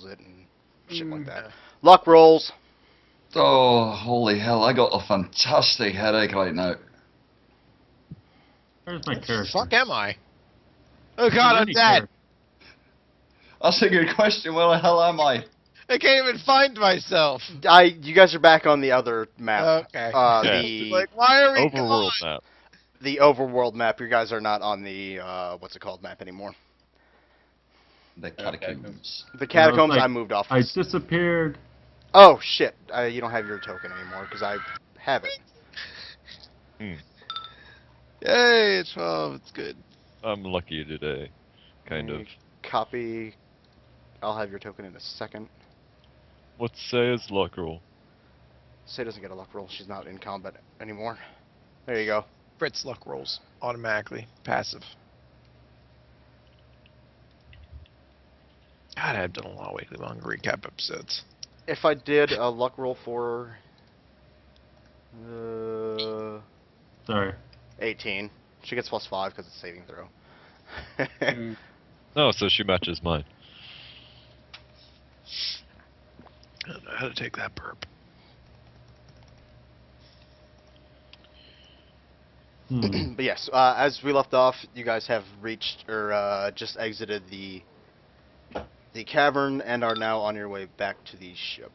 controls it and shit like that. Luck rolls. Oh, holy hell, I got a fantastic headache right now. Where's my character? Fuck am I? Oh god, I'm Any dead. character. That's a good question. Where the hell am I? I can't even find myself. You guys are back on the other map. Okay. Yeah. Like, why are we Overworld gone? map. The overworld map. You guys are not on the what's it called map anymore. The catacombs. The catacombs. like, I moved off. I disappeared. Oh shit! You don't have your token anymore because I have it. Yay, 12. It's good. I'm lucky today. Kind of. Copy. I'll have your token in a second. Let's say it's luck roll. Say doesn't get a luck roll. She's not in combat anymore. There you go. Fritz luck rolls automatically. Passive. God, I've done a lot of Weekly Manga recap episodes. If I did a luck roll for Sorry. 18, she gets +5 because it's saving throw. No, so she matches mine. I don't know how to take that burp. But yes, as we left off, you guys have reached or just exited the cavern and are now on your way back to the ship.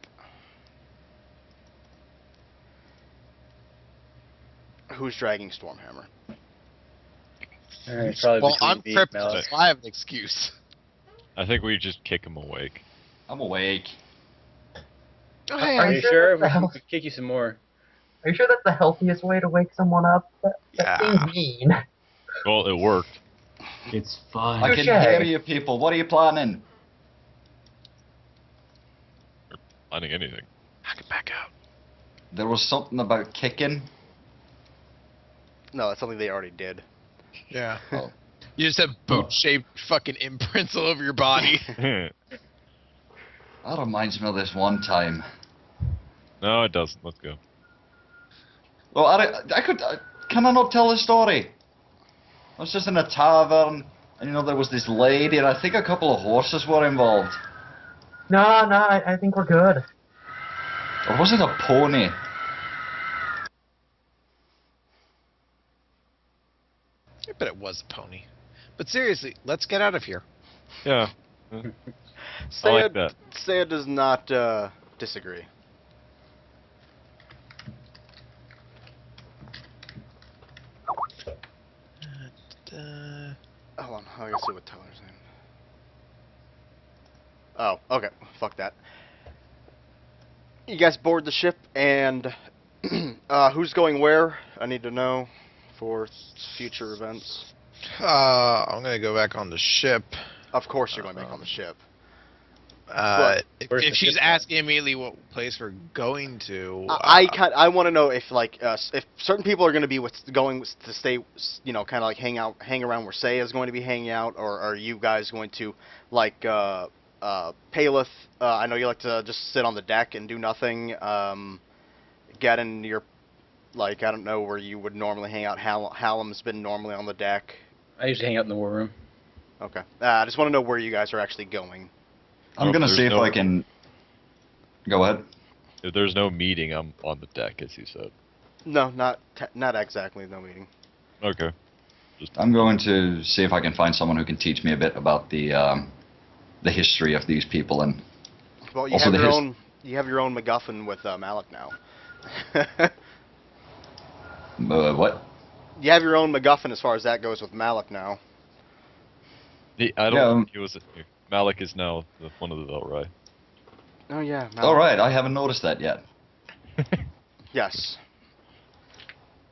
Who's dragging Stormhammer? Probably Well, between I'm me and crippled, Malik. so I have an excuse. I think we just kick him awake. I'm awake. Oh, hey, Are I'm you sure? We can kick you some more. Are you sure that's the healthiest way to wake someone up? That Yeah. seems mean. Well, it worked. It's fine. I can Touche. hear you people. What are you planning? Finding anything. I can back out. There was something about kicking. No, that's something they already did. Yeah. Oh. You just have boot-shaped fucking imprints all over your body. That reminds me of this one time. No, it doesn't. Let's go. Well, I could. Can I not tell the story? I was just in a tavern, and you know there was this lady, and I think a couple of horses were involved. No, I think we're good. Or was it a pony? I bet it was a pony. But seriously, let's get out of here. Yeah. I Saya, like that. Saya does not disagree. Hold on, I gotta see what Tyler's in. Oh, okay. Fuck that. You guys board the ship, and who's going where? I need to know for future events. I'm gonna go back on the ship. Of course, you're going back on the ship. If Where's the she's ship asking immediately what place we're going to, I want to know if if certain people are going to be going to stay, you know, kind of like hang around where Saya is going to be hanging out, or are you guys going to like Paleth? I know you like to just sit on the deck and do nothing. Gadden, you're like I don't know where you would normally hang out. Hallam's been normally on the deck. I usually hang out in the war room. Okay, I just want to know where you guys are actually going. I'm Nope, gonna there's see if no- I can. Go ahead. If there's no meeting, I'm on the deck, as you said. No, not exactly no meeting. Okay. I'm going to see if I can find someone who can teach me a bit about the history of these people and Well, you Also have the your his- own. You have your own MacGuffin with Malik now. what? You have your own MacGuffin as far as that goes with Malik now. I don't Yeah, think he was. Malik is now one of the Velrai. Oh yeah. Malik. All right, I haven't noticed that yet. Yes.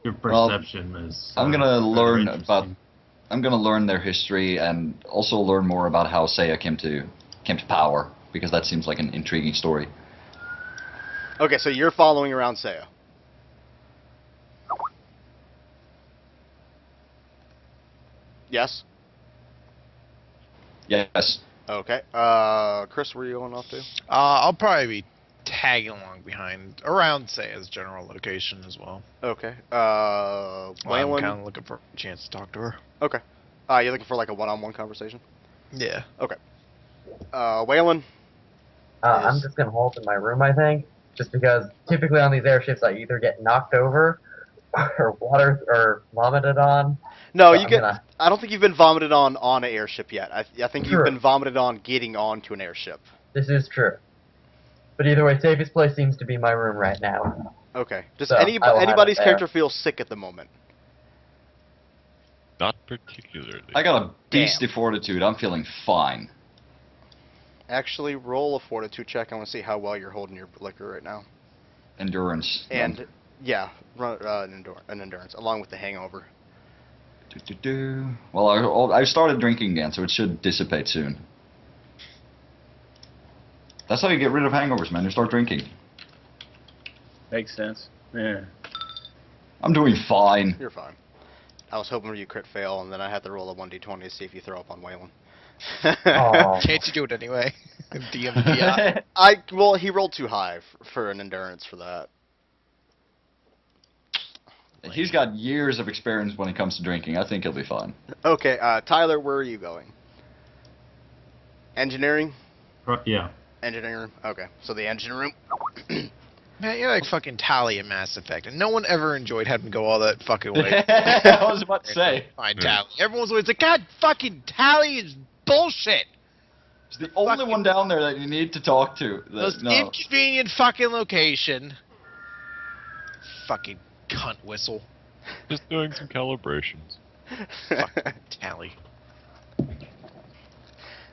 Your Well, perception is. I'm gonna rather learn interesting. about. I'm gonna learn their history and also learn more about how Saya came to power because that seems like an intriguing story. Okay, so you're following around Saya. Yes. Yes. Okay. Chris, where are you going off to? I'll probably be tagging along behind, around Saya's general location as well. Okay. Well, I'm Waylon. kind of looking for a chance to talk to her. Okay. You're looking for like a one-on-one conversation. Yeah. Waylon. I'm Yes. just gonna halt in my room, I think, just because typically on these airships I either get knocked over or water or vomited on. No, So you I'm get. gonna I don't think you've been vomited on an airship yet. I think you've True. been vomited on getting onto an airship. This is true. But either way, safest place seems to be my room right now. Okay. Does So, I will hide up anybody's there. character feel sick at the moment? Not particularly. I got a beastly fortitude. I'm feeling fine. Actually, roll a fortitude check. I want to see how well you're holding your liquor right now. Endurance. And yeah, run an endurance along with the hangover. Well, I started drinking again, so it should dissipate soon. That's how you get rid of hangovers, man. You start drinking. Makes sense. Yeah. I'm doing fine. You're fine. I was hoping you crit fail, and then I had to roll a 1d20 to see if you throw up on Waylon. Aw. Can't you do it anyway? DMPI. Well, he rolled too high for an endurance for that. He's got years of experience when it comes to drinking. I think he'll be fine. Okay, Tyler, where are you going? Engineering? Yeah. Engineering room? Okay, so the engine room. Man, you're like fucking Tally in Mass Effect, and no one ever enjoyed having to go all that fucking way. I was about to say. Find Yeah. Tally. Everyone's always like, God, fucking Tally is bullshit. He's the only one down there that you need to talk to. Most No. inconvenient fucking location. Fucking cunt whistle. Just doing some calibrations. Fucking Tally.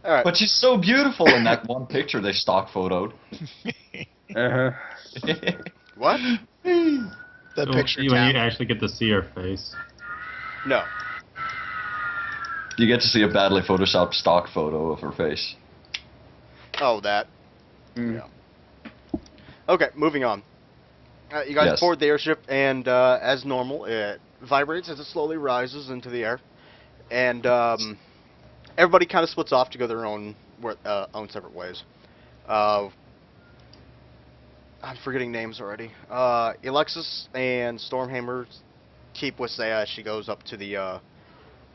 All right. But she's so beautiful in that one picture they stock photoed. Uh-huh. What? The So picture when you Tally. actually get to see her face. No. You get to see a badly photoshopped stock photo of her face. Oh, that. Mm. Yeah. Okay, moving on. You guys Yes. board the airship, and as normal, it vibrates as it slowly rises into the air, and everybody kind of splits off to go their own separate ways. I'm forgetting names already. Alexis and Stormhammer keep with Saya as she goes up to the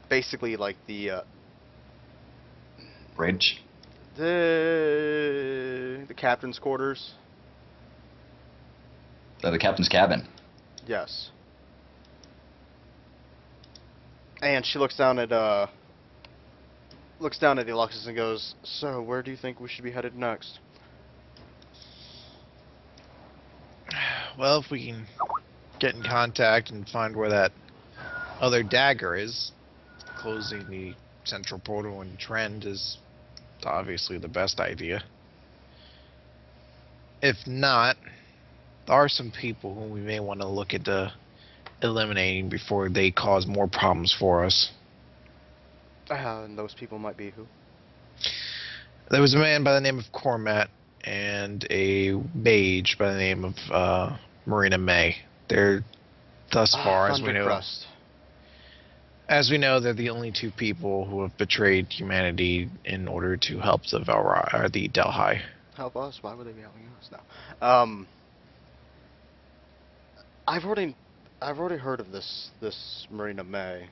basically like the Bridge. captain's quarters. The captain's cabin. Yes. And she looks down at Alexis and goes, "So, where do you think we should be headed next?" Well, if we can get in contact and find where that other dagger is, closing the central portal and trend is obviously the best idea. If not, there are some people whom we may want to look into eliminating before they cause more problems for us. And those people might be who? There was a man by the name of Cormat and a mage by the name of Marina May. They're, thus far as we know, Thundercrust. as we know, they're the only two people who have betrayed humanity in order to help the Velrai or the Delhi. Help us? Why would they be helping us? No. I've already heard of this Marina May.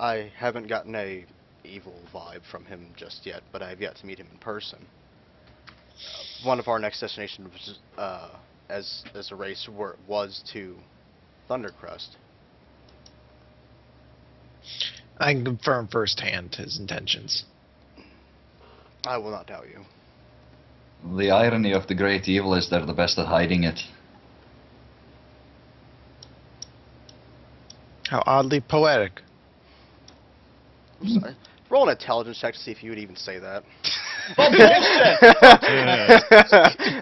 I haven't gotten a evil vibe from him just yet, but I've yet to meet him in person. One of our next destinations was, as a race was to Thundercrust. I can confirm firsthand his intentions. I will not doubt you. The irony of the great evil is they're the best at hiding it. How oddly poetic. I'm sorry. Roll an intelligence check to see if you would even say that.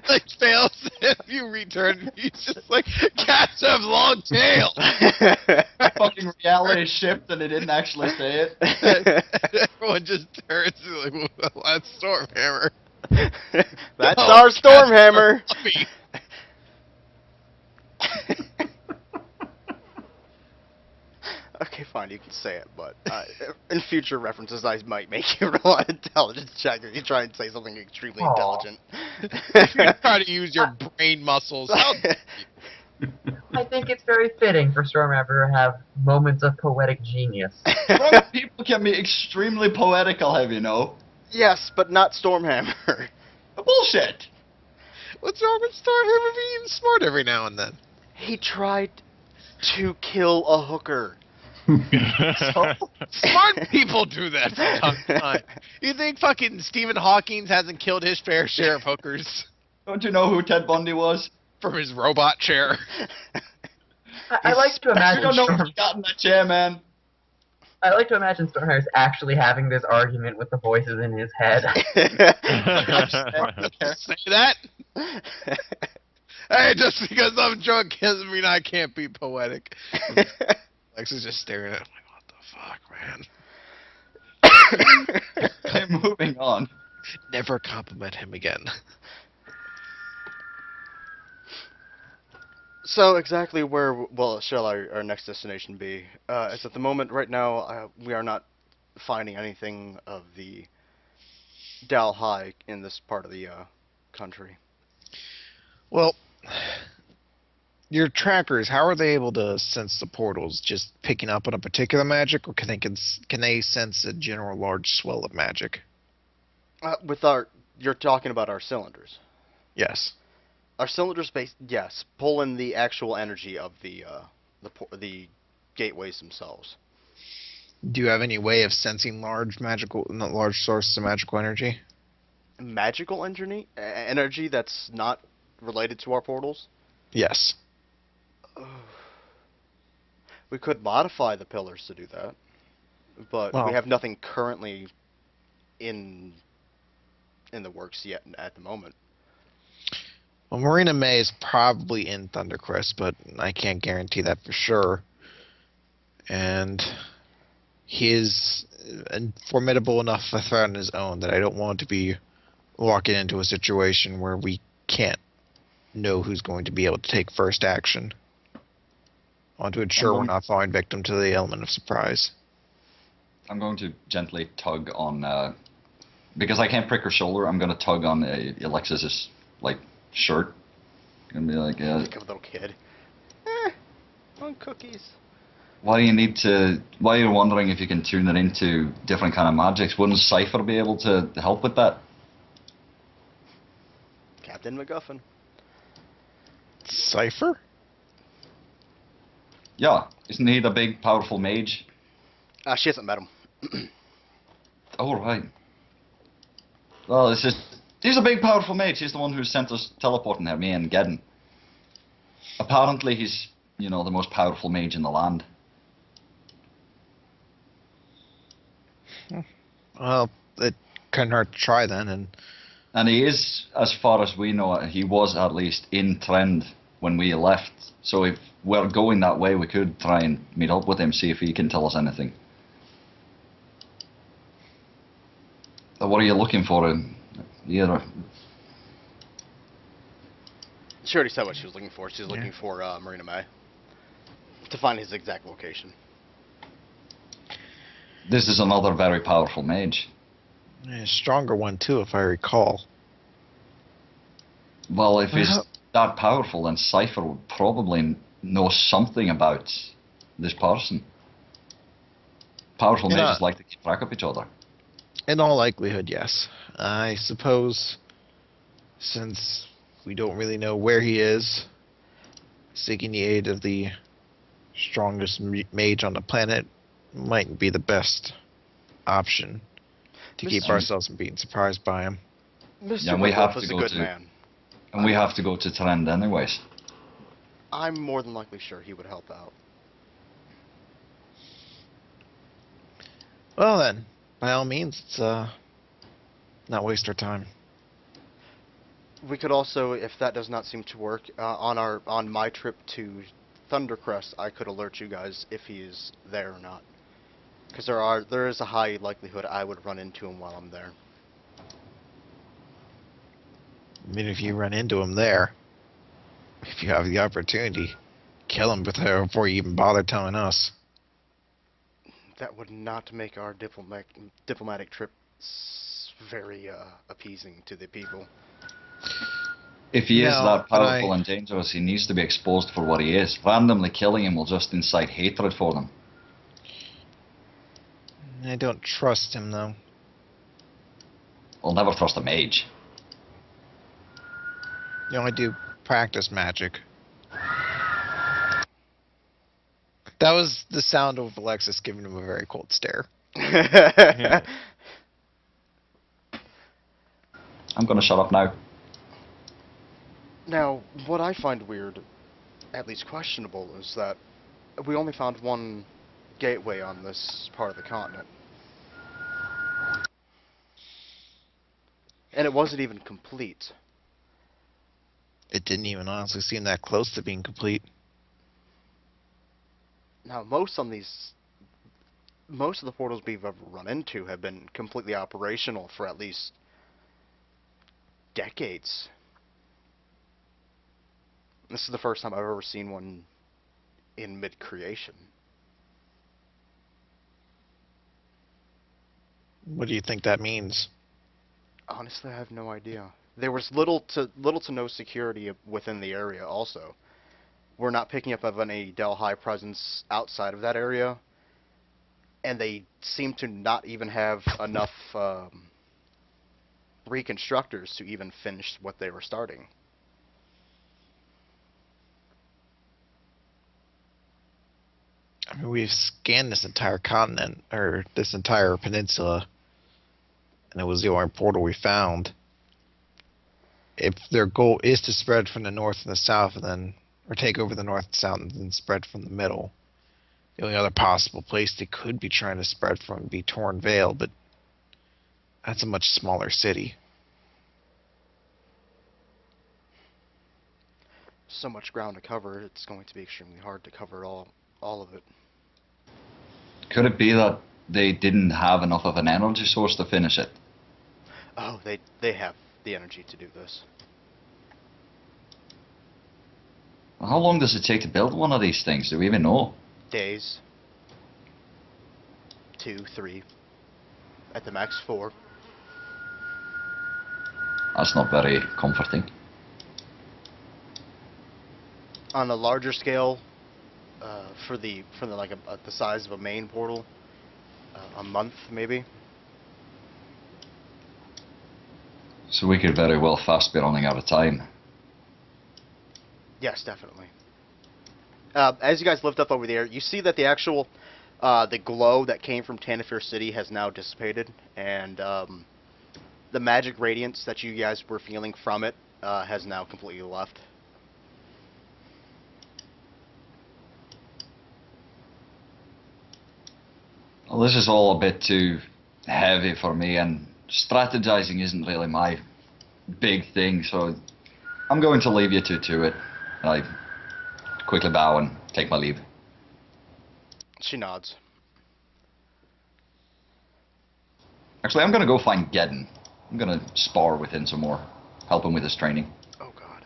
Like fails if you return. He's just like cats have long tails. Fucking reality shift and they didn't actually say it. Everyone just turns and like, well, that's Stormhammer. That's No, our cats Stormhammer. are fluffy. Okay, fine, you can say it, but in future references, I might make you roll an intelligence check if you try and say something extremely Aw. intelligent. You try to use your brain muscles. How I think it's very fitting for Stormhammer to have moments of poetic genius. Strong people can be extremely poetical, have you know? Yes, but not Stormhammer. Bullshit! bullshit. What's wrong with Stormhammer being smart every now and then? He tried to kill a hooker. Smart people do that from time to time. You think fucking Stephen Hawking hasn't killed his fair share of hookers Don't you know who Ted Bundy was? from his robot chair? I like to I imagine don't know Storm, who got in that chair, man. I like to imagine Stormhammer's actually having this argument with the voices in his head. Say that? Hey, just because I'm drunk doesn't mean I can't be poetic. Lex is just staring at him like, what the fuck, man? I'm moving on. Never compliment him again. So exactly where shall our next destination be? As at the moment, right now, we are not finding anything of the Dal High in this part of the country. Well, your trackers, how are they able to sense the portals? Just picking up on a particular magic, or can they sense a general large swell of magic? You're talking about our cylinders. Yes. Our cylinders, yes, pull in the actual energy of the gateways themselves. Do you have any way of sensing large sources of magical energy? Magical energy that's not related to our portals. Yes. We could modify the pillars to do that, but Well, we have nothing currently in the works yet at the moment. well, Marina May is probably in Thundercrest, but I can't guarantee that for sure. And he is formidable enough a threat on his own that I don't want to be walking into a situation where we can't know who's going to be able to take first action. I want to ensure we're not falling victim to the element of surprise. I'm going to gently tug on, because I can't prick her shoulder, I'm going to tug on Alexis's, shirt. Gonna be like, Like a little kid. On cookies. why are you wondering if you can tune it into different kind of magics? Wouldn't Cypher be able to help with that? Captain MacGuffin. Cypher? Yeah, isn't he the big, powerful mage? She hasn't met him. Oh, right. Well, he's a big, powerful mage. He's the one who sent us teleporting here, me and Geddon. Apparently, he's, the most powerful mage in the land. Well, it couldn't hurt to try then, And he is, as far as we know, he was at least in Trend when we left. So if we're going that way, we could try and meet up with him, see if he can tell us anything. What are you looking for? Either. She already said what she was looking for. She's looking for Marina May. To find his exact location. This is another very powerful mage. a stronger one too, if I recall. Well, if he's that powerful, then Cypher would probably know something about this person. Powerful mages like to keep track of each other. In all likelihood, yes. I suppose, since we don't really know where he is, seeking the aid of the strongest mage on the planet might be the best option to keep ourselves from being surprised by him. Mr. Yeah, we have to is a go good to- man. And we have to go to Trend anyways. I'm more than likely sure he would help out. Well then, by all means, let's not waste our time. We could also, if that does not seem to work, on my trip to Thundercrest, I could alert you guys if he is there or not. Because there is a high likelihood I would run into him while I'm there. I mean, if you run into him there, if you have the opportunity, kill him before you even bother telling us. That would not make our diplomatic trip very appeasing to the people. If he is No, that but powerful and dangerous, he needs to be exposed for what he is. Randomly killing him will just incite hatred for them. I don't trust him, though. I'll never trust a mage. You only do practice magic. That was the sound of Alexis giving him a very cold stare. I'm gonna shut up now. Now, what I find weird, at least questionable, is that we only found one gateway on this part of the continent. And it wasn't even complete. It didn't even honestly seem that close to being complete. Now, most of the portals we've ever run into have been completely operational for at least decades. This is the first time I've ever seen one in mid-creation. What do you think that means? Honestly, I have no idea. There was little to no security within the area also. We're not picking up of any Delhi presence outside of that area, and they seem to not even have enough reconstructors to even finish what they were starting. I mean, we've scanned this entire continent, or this entire peninsula, and it was the only portal we found. If their goal is to spread from the north and the south, and then, or take over the north and south, and then spread from the middle, the only other possible place they could be trying to spread from would be Torn Vale, but that's a much smaller city. So much ground to cover, it's going to be extremely hard to cover all of it. Could it be that they didn't have enough of an energy source to finish it? Oh, they have the energy to do this. How long does it take to build one of these things? Do we even know? Days. 2, 3. At the max 4. That's not very comforting. On a larger scale, for the the size of a main portal, a month maybe. So we could very well fast be running out of time. Yes, definitely. As you guys lift up over there, you see that the actual the glow that came from Tanafir City has now dissipated, and the magic radiance that you guys were feeling from it has now completely left. Well, this is all a bit too heavy for me, and strategizing isn't really my big thing, so I'm going to leave you two to it. I quickly bow and take my leave. She nods. Actually, I'm going to go find Geddon. I'm going to spar with him some more, help him with his training. Oh god.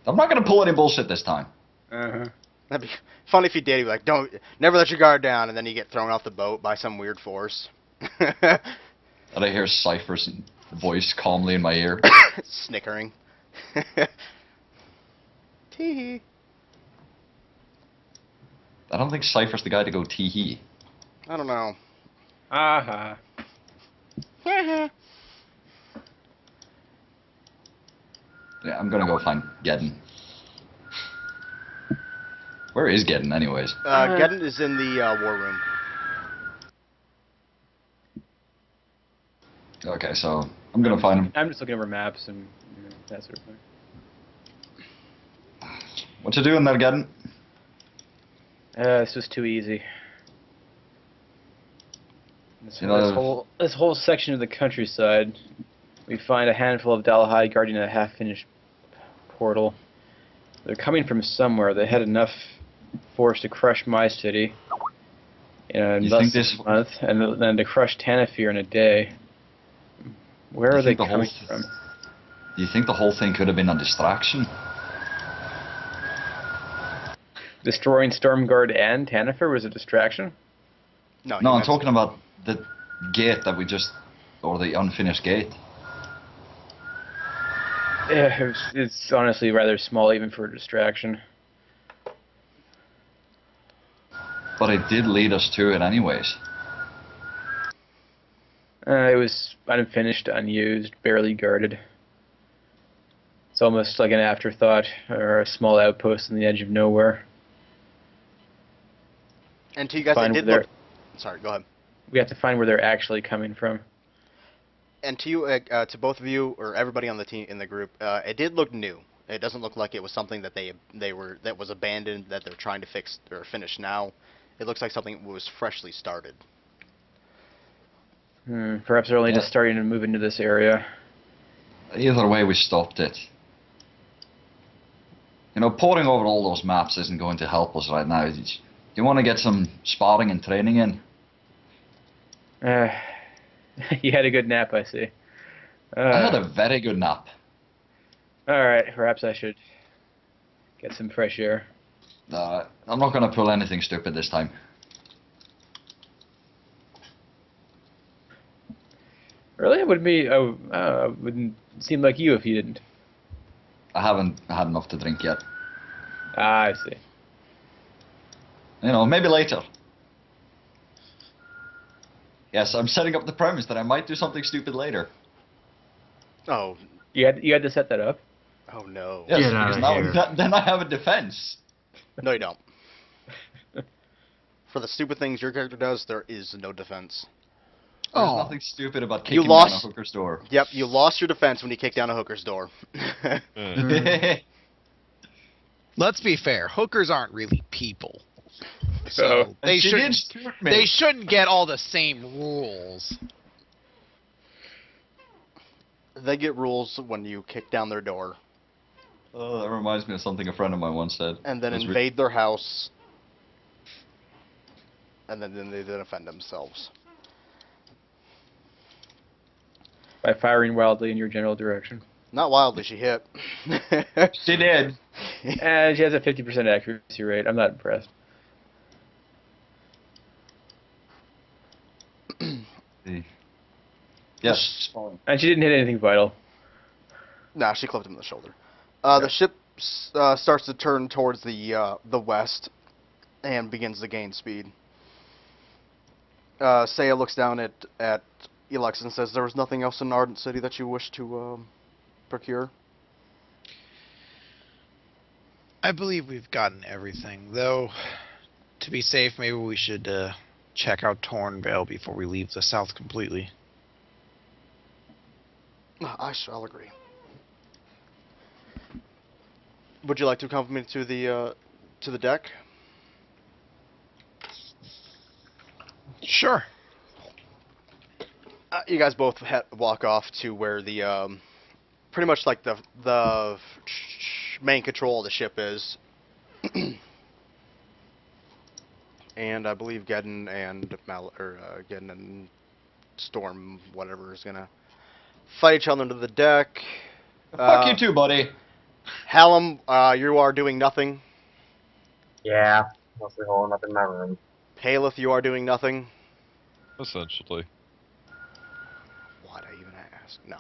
I'm not going to pull any bullshit this time. Uh-huh. That'd be funny if you did. You'd be like, don't, never let your guard down, and then you get thrown off the boat by some weird force. And I hear Cypher's voice calmly in my ear. Snickering. Tee. I don't think Cypher's the guy to go tee-hee. I don't know. Aha. Yeah, I'm going to go find Geddon. Where is Geddon, anyways? Geddon is in the war room. Okay, so I'm going to find him. I'm just looking over maps and that sort of thing. What you doing there, Geddon? This was too easy. You know, This whole section of the countryside, we find a handful of Dalahide guarding a half-finished portal. They're coming from somewhere. They had enough force to crush my city in less than a month, and then to crush Tanafir in a day. Where are they coming from? Do you think the whole thing could have been a distraction? Destroying Stormguard and Tanafir was a distraction? No, No, I'm talking about the gate that we just, or the unfinished gate. Yeah, it's honestly rather small even for a distraction. But it did lead us to it anyways. It was unfinished, unused, barely guarded. It's almost like an afterthought or a small outpost on the edge of nowhere. And to you guys, it Find did where look. Sorry, go ahead. we have to find where they're actually coming from. And to you, to both of you or everybody on the team in the group, it did look new. It doesn't look like it was something that that was abandoned that they're trying to fix or finish now. It looks like something was freshly started. Perhaps they're only Yeah. just starting to move into this area. Either way, we stopped it. You know, poring over all those maps isn't going to help us right now. You want to get some sparring and training in? You had a good nap, I see. I had a very good nap. Alright, perhaps I should get some fresh air. I'm not going to pull anything stupid this time. Really? It wouldn't be. Wouldn't seem like you if you didn't. I haven't had enough to drink yet. Ah, I see. You know, maybe later. Yes, I'm setting up the premise that I might do something stupid later. Oh, You had to set that up. oh no. Yes, Get outta because now here. then I have a defense. No, you don't. For the stupid things your character does, there is no defense. There's Oh. nothing stupid about You kicking down a lost- hooker's door. Yep, you lost your defense when you kicked down a hooker's door. Let's be fair. Hookers aren't really people. Oh. So they She did shouldn't. shoot me. They shouldn't get all the same rules. They get rules when you kick down their door Oh, that reminds me of something a friend of mine once said. and then It was invade their house, and then they then offend themselves. By firing wildly in your general direction. Not wildly, she hit. She did. And she has a 50% accuracy rate. I'm not impressed. Yes. And she didn't hit anything vital. Nah, she clipped him in the shoulder. The ship starts to turn towards the west and begins to gain speed. Seiya looks down at Elex and says, "There was nothing else in Ardent City that you wish to procure?" I believe we've gotten everything, though. To be safe, maybe we should check out Tornvale before we leave the south completely. I shall agree. Would you like to accompany me to the deck? Sure. You guys both walk off to where the pretty much like the main control of the ship is, and I believe Geddon and Geddon and Storm, whatever, is gonna fight each other to the deck. Fuck you too, buddy. Hallam, you are doing nothing. Yeah, mostly holding up in my room. Paleth, you are doing nothing. Essentially. Why'd I even ask? No.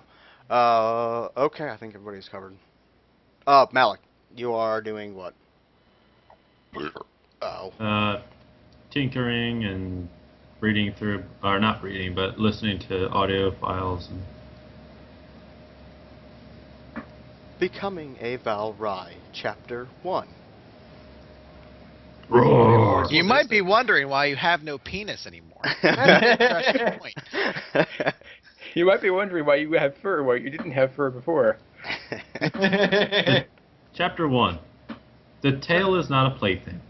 Okay, I think everybody's covered. Malik, you are doing what? Oh. Tinkering and reading through, or not reading, but listening to audio files. And Becoming a Val Rai, Chapter 1. roar. You might be wondering why you have no penis anymore. That's an interesting point. You might be wondering why you have fur, why you didn't have fur before. Chapter 1. The tail is not a plaything.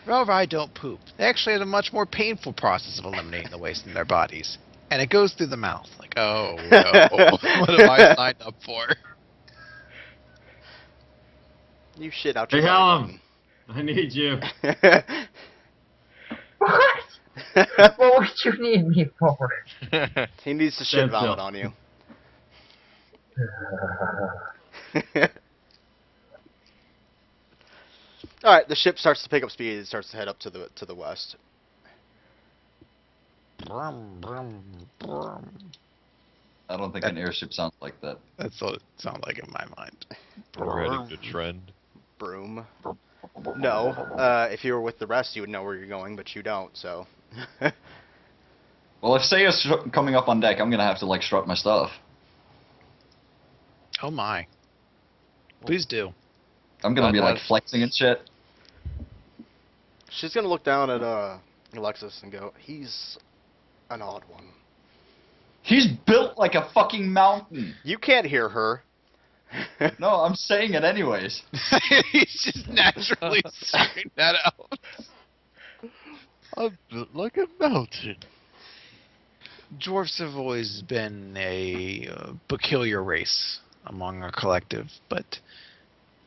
Valrai don't poop. They actually have a much more painful process of eliminating the waste in their bodies. And it goes through the mouth. Like, oh, no. What have I signed up for? You shit out Hey, your Hallam, I need you. What? What would you need me for? He needs to shit Stand vomit still. on you. All right, the ship starts to pick up speed. It starts to head up to the west. Brum, brum, brum. I don't think an airship sounds like that. That's what it sounds like in my mind. We're heading to trend. Broom. No, if you were with the rest, you would know where you're going, but you don't. So. Well, if Seiya's coming up on deck, I'm gonna have to like strut my stuff. Oh my. Please do. I'm gonna be like That's- flexing and shit. She's gonna look down at Alexis and go, "He's an odd one." He's built like a fucking mountain. You can't hear her. No, I'm saying it anyways. He's just naturally saying that out. I'm built like a mountain. Dwarfs have always been a peculiar race among our collective, but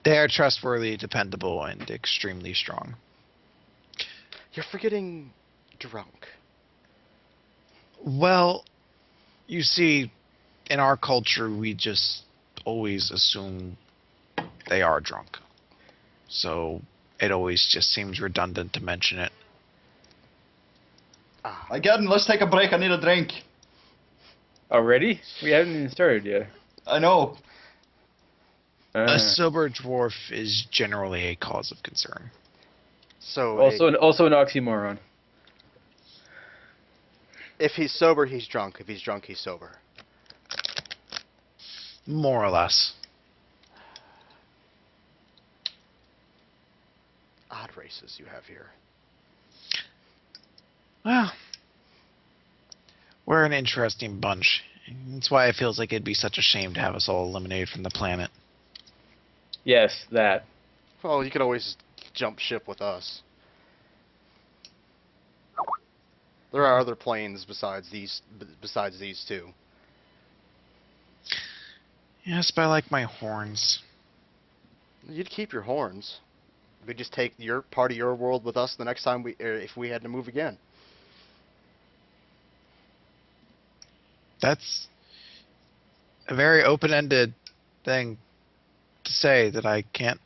they are trustworthy, dependable, and extremely strong. You're forgetting drunk. Well, you see, in our culture, we just always assume they are drunk. So it always just seems redundant to mention it. Again, let's take a break. I need a drink. Already? We haven't even started yet. I know. A sober dwarf is generally a cause of concern. So also an oxymoron. if he's sober, he's drunk. If he's drunk, he's sober. More or less. Odd races you have here. Well, we're an interesting bunch. That's why it feels like it'd be such a shame to have us all eliminated from the planet. Yes, that. Well, you could always jump ship with us. There are other planes besides these two. Yes, but I like my horns. You'd keep your horns. We just take your part of your world with us the next time if we had to move again. That's a very open-ended thing to say that I can't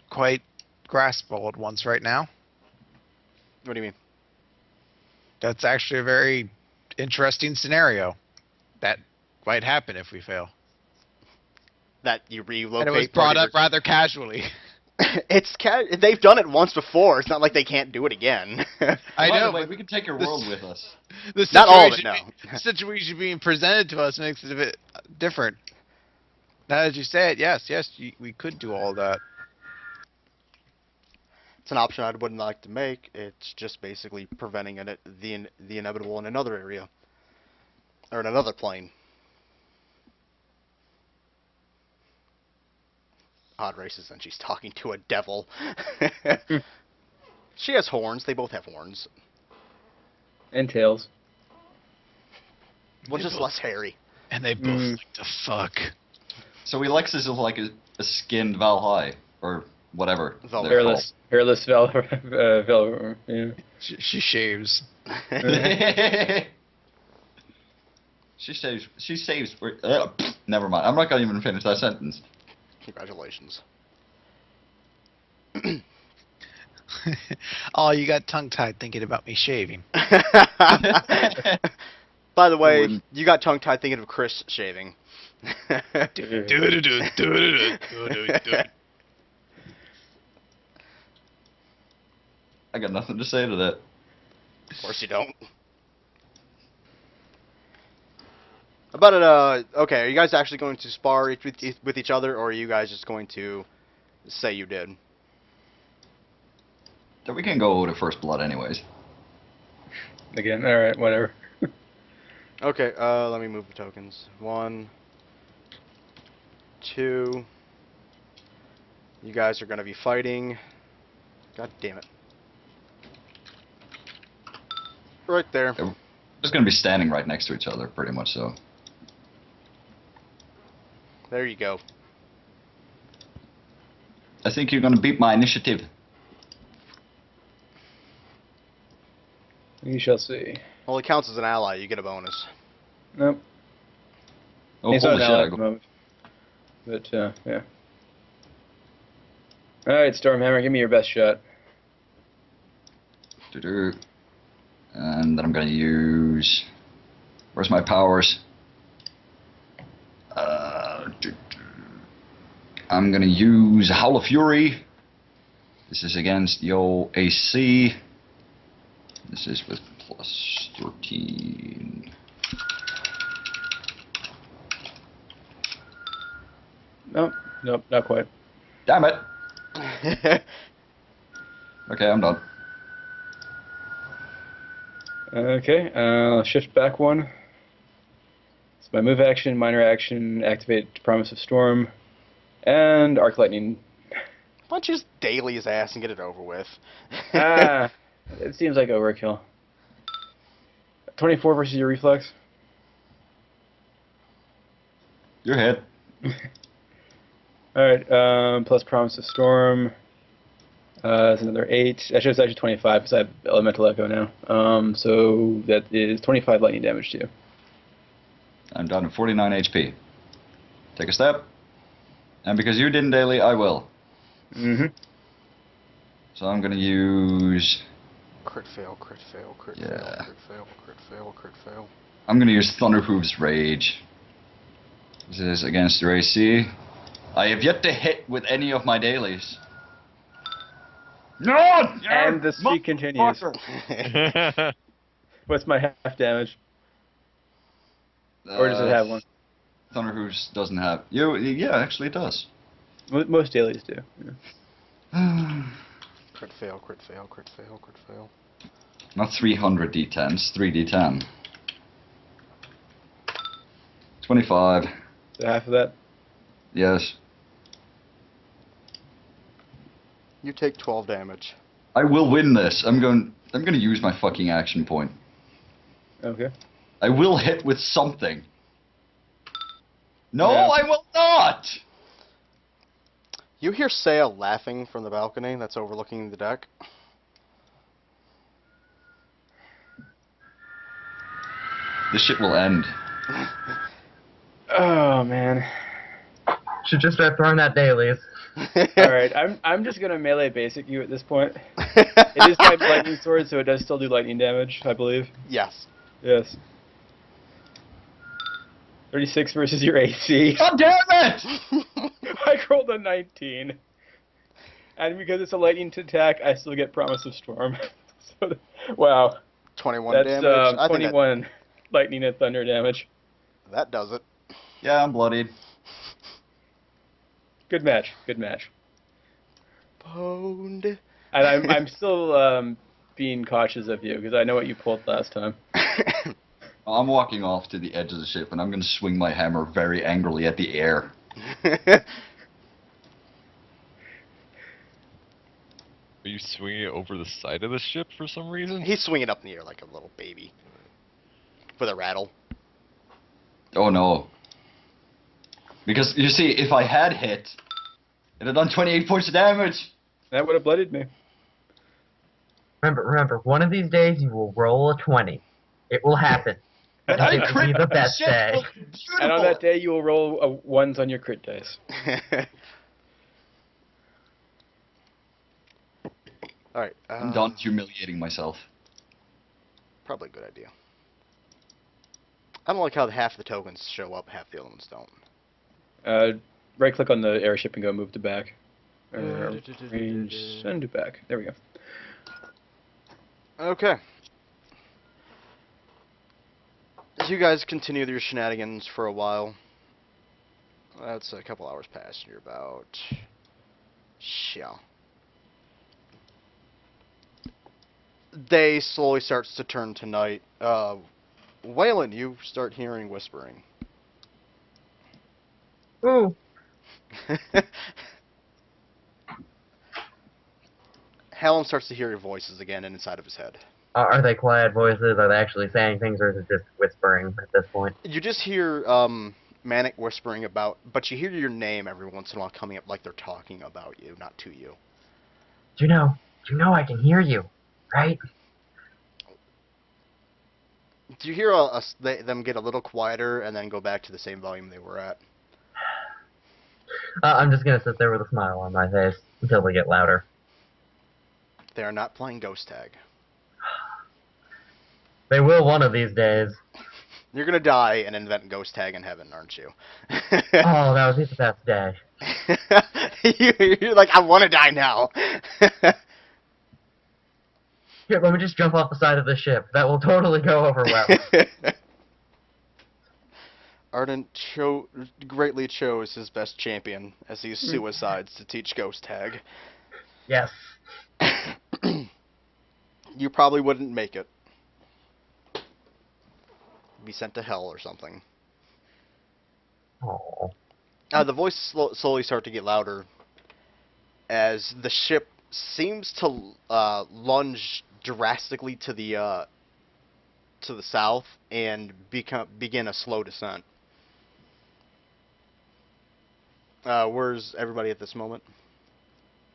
quite grasp all at once right now. What do you mean? That's actually a very interesting scenario. That might happen if we fail. That you relocate. And it was part brought of up rather casually. They've done it once before. It's not like they can't do it again. I By know, the way, but we can take your world with us. the Not all of it, no. the situation being presented to us makes it a bit different. Now that you say it, yes, we could do all that. It's an option I wouldn't like to make. It's just basically preventing the inevitable in another area. Or in another plane. Odd races, and she's talking to a devil. She has horns. They both have horns. And tails. Well, just less hairy. And they both like to fuck. So Alexis is like a skinned Valhai, or whatever. Velvet. they're Hairless Vel. Yeah. She shaves. called. She saves. Never mind. I'm not gonna even finish that sentence. Congratulations. Oh, you got tongue-tied thinking about me shaving. By the way, Wouldn't- you got tongue-tied thinking of Chris shaving. I got nothing to say to that. Of course you don't. About it, okay, are you guys actually going to spar with each other, or are you guys just going to say you did? Then we can go to first blood anyways. Again, alright, whatever. Okay, let me move the tokens. 1, 2. You guys are going to be fighting. God damn it. Right there. We're just gonna be standing right next to each other, pretty much so. There you go. I think you're gonna beat my initiative. We shall see. Well, it counts as an ally. You get a bonus. Nope. Oh, He's holy not shit! an ally I at the go- moment. But, yeah. Alright, Stormhammer, give me your best shot. Doo-doo. And then I'm gonna use. Where's my powers? I'm gonna use Howl of Fury. This is against your AC. This is with plus 13. Nope, nope, not quite. Damn it. Okay, I'm done. Okay, shift back one. It's my move action, minor action, activate Promise of Storm, and Arc Lightning. Why don't you just daily his ass and get it over with? It seems like overkill. 24 versus your reflex. You're hit. Alright, plus Promise of Storm. It's another 8. Actually, it's actually 25 because I have Elemental Echo now. So that is 25 lightning damage to you. I'm down to 49 HP. Take a step. And because you didn't daily, I will. Mm-hmm. So I'm gonna use... Crit fail, crit fail, crit Yeah. fail, crit fail, crit fail, crit fail. I'm gonna use Thunderhoof's Rage. This is against your AC. I have yet to hit with any of my dailies. No! And the streak continues. Motherfucker! What's my half damage? Or does it have one? Thunderhoof's doesn't have... Yeah, actually it does. Most dailies do. Yeah. Crit fail, crit fail, crit fail, crit fail. Not 300 d10s, 3d10. 25. So half of that? Yes. You take 12 damage. I will win this. I'm going to use my fucking action point. Okay. I will hit with something. No, Yeah. I will not! You hear Saya laughing from the balcony that's overlooking the deck. This shit will end. Oh man. Should just start throwing out dailies. Alright, I'm just gonna melee basic you at this point. It is my lightning sword, so it does still do lightning damage, I believe. Yes. Yes. 36 versus your AC. God damn it! I rolled a 19. And because it's a lightning attack, I still get Promise of Storm. So, wow. 21 That's damage. I think 21 lightning and thunder damage. that does it. Yeah, I'm bloodied. Good match. Good match. Pwned. And I'm still being cautious of you because I know what you pulled last time. I'm walking off to the edge of the ship and I'm going to swing my hammer very angrily at the air. Are you swinging it over the side of the ship for some reason? He's swinging up in the air like a little baby. With a rattle. Oh no. Because, you see, if I had hit, it had done 28 points of damage. That would have blooded me. Remember, one of these days you will roll a 20. It will happen. And I It will crit be the best shit day. was beautiful. And on that day, you will roll ones on your crit dice. Alright. I'm done humiliating myself. Probably a good idea. I don't like how half the tokens show up, half the other ones don't. Right click on the airship and go move to back. Range, and do back. There we go. Okay. As you guys continue your shenanigans for a while, that's a couple hours past, and you're about... Yeah. Day slowly starts to turn to night. Waylon, you start hearing whispering. Ooh. Hallam starts to hear your voices again inside of his head. Are they quiet voices? Are they actually saying things, or is it just whispering at this point? You just hear Manic whispering about, but you hear your name every once in a while coming up like they're talking about you, not to you. Do you know I can hear you, right? Do you hear them get a little quieter and then go back to the same volume they were at? I'm just gonna sit there with a smile on my face until they get louder. They are not playing Ghost Tag. They will one of these days. You're gonna die and invent Ghost Tag in heaven, aren't you? Oh, that would be the best day. You're like, I want to die now. Here, let me just jump off the side of the ship. That will totally go over well. Ardent greatly chose his best champion as he suicides to teach Ghost Tag. Yes. You probably wouldn't make it. Be sent to hell or something. Oh. The voices slowly start to get louder as the ship seems to lunge drastically to the south and begin a slow descent. Where's everybody at this moment?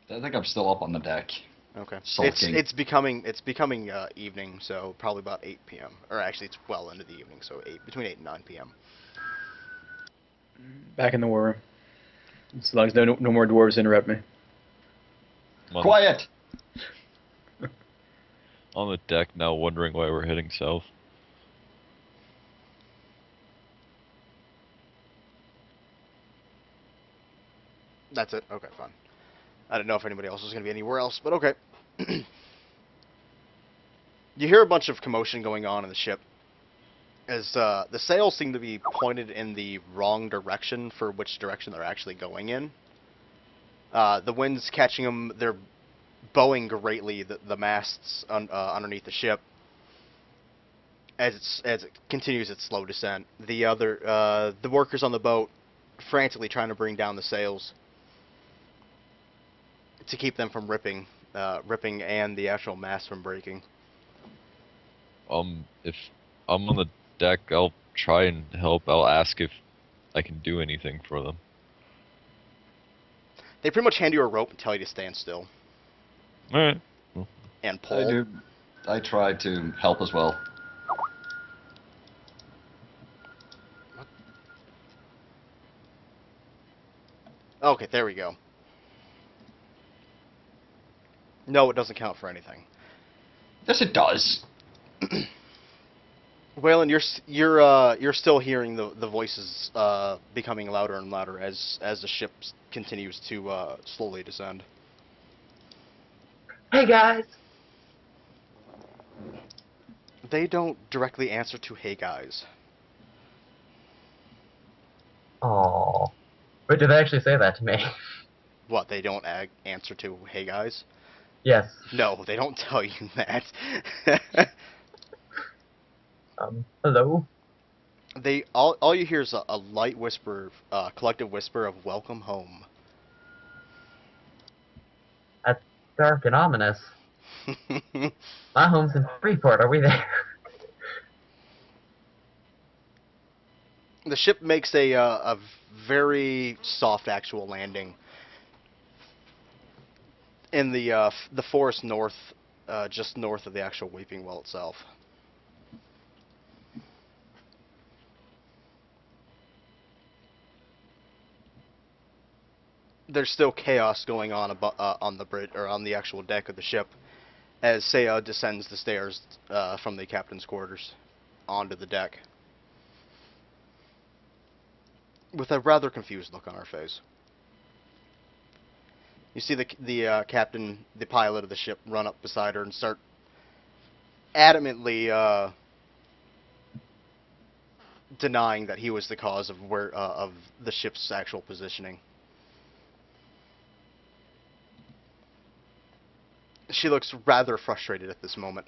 I think I'm still up on the deck. Okay. Sulking. It's becoming evening, so probably about 8 p.m. Or actually, it's well into the evening, so between 8 and 9 p.m. Back in the war room. As long as no more dwarves interrupt me. I'm on, Quiet! on the deck now, wondering why we're heading south. That's it. Okay, fine. I didn't know if anybody else was going to be anywhere else, but okay. You hear a bunch of commotion going on in the ship, as the sails seem to be pointed in the wrong direction for which direction they're actually going in. The wind's catching them. They're bowing greatly the masts underneath the ship as it continues its slow descent. The workers on the boat frantically trying to bring down the sails to keep them from ripping and the actual mast from breaking. If I'm on the deck, I'll try and help. I'll ask if I can do anything for them. They pretty much hand you a rope and tell you to stand still Alright. and pull. I do. I try to help as well. Okay, there we go. No, it doesn't count for anything. Yes, it does. Waylon, you're still hearing the voices becoming louder and louder as the ship continues to slowly descend. Hey guys. They don't directly answer to "Hey guys." Oh. But did they actually say that to me? What? They don't answer to "Hey guys"? Yes. No, they don't tell you that. Hello? All you hear is a light whisper, collective whisper of "Welcome home." That's dark and ominous. My home's in Freeport. Are we there? The ship makes a very soft actual landing in the forest north, just north of the actual Weeping Well itself. There's still chaos going on on the bridge or on the actual deck of the ship as Saya descends the stairs from the captain's quarters onto the deck with a rather confused look on her face. You see the captain, the pilot of the ship, run up beside her and start adamantly denying that he was the cause of of the ship's actual positioning. She looks rather frustrated at this moment.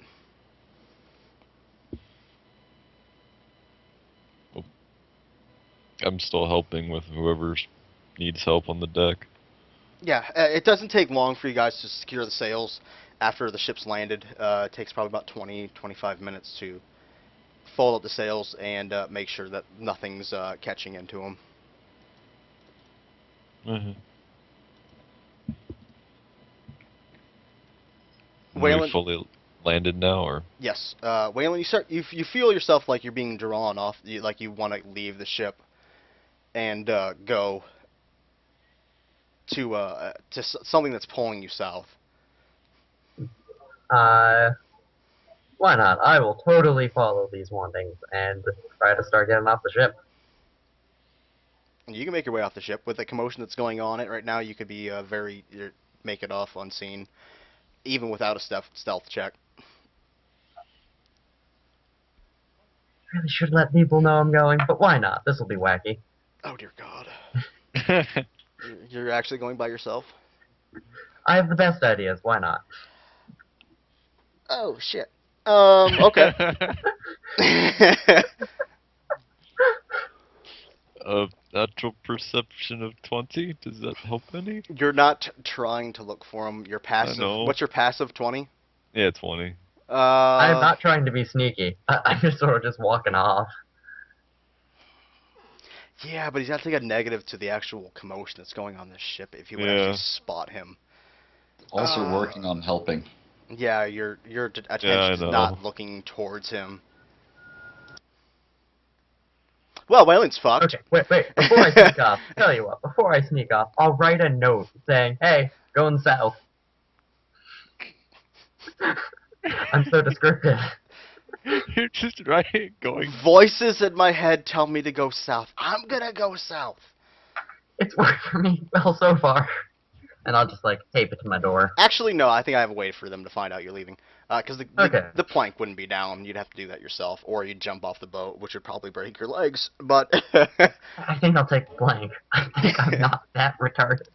I'm still helping with whoever needs help on the deck. Yeah, it doesn't take long for you guys to secure the sails after the ship's landed. It takes probably about 20-25 minutes to fold up the sails and make sure that nothing's catching into them. Mm-hmm. Waylon- We fully landed now, or? Yes, Waylon, you feel yourself like you're being drawn off, like you want to leave the ship and go to something that's pulling you south. Why not? I will totally follow these wandings and try to start getting off the ship. You can make your way off the ship with the commotion that's going on right now. You could be make it off unseen, even without a stealth check. really should let people know I'm going, but why not? This will be wacky. Oh dear God. You're actually going by yourself? I have the best ideas. Why not? Oh shit. Okay. Natural perception of 20. Does that help any? You're not trying to look for him. Your passive. know. What's your passive? 20. Yeah, 20. I'm not trying to be sneaky. I'm just sort of just walking off. Yeah, but he's got to take a negative to the actual commotion that's going on this ship if you would Yeah. actually spot him. Also working on helping. Yeah, your attention's know. not looking towards him. Well, Wayland's fucked. Okay, wait. Before I sneak off, tell you what. Before I sneak off, I'll write a note saying, "Hey, going south." I'm so descriptive. You're just right going. Voices in my head tell me to go south. I'm gonna go south. It's worked for me well so far. And I'll just like tape it to my door. Actually, no. I think I have a way for them to find out you're leaving. Because Okay. the plank wouldn't be down. You'd have to do that yourself, or you'd jump off the boat, which would probably break your legs. But I think I'll take the blank. I think I'm not that retarded.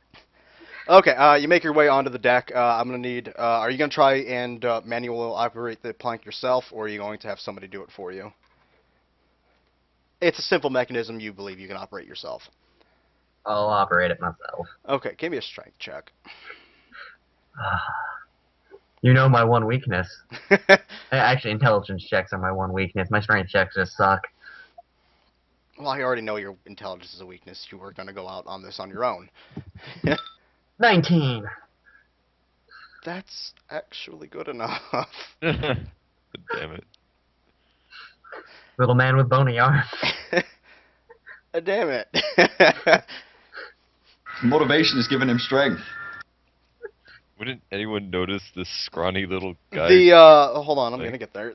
okay, you make your way onto the deck. I'm gonna need. Are you gonna try and manual operate the plank yourself, or are you going to have somebody do it for you? It's a simple mechanism you believe you can operate yourself. I'll operate it myself. Okay, give me a strength check. You know my one weakness. Actually, intelligence checks are my one weakness. My strength checks just suck. Well, I already know your intelligence is a weakness. You were gonna go out on this on your own. 19! That's actually good enough. Damn it. Little man with bony arms. Damn it. Motivation is giving him strength. Wouldn't anyone notice this scrawny little guy? Hold on, I'm gonna get there.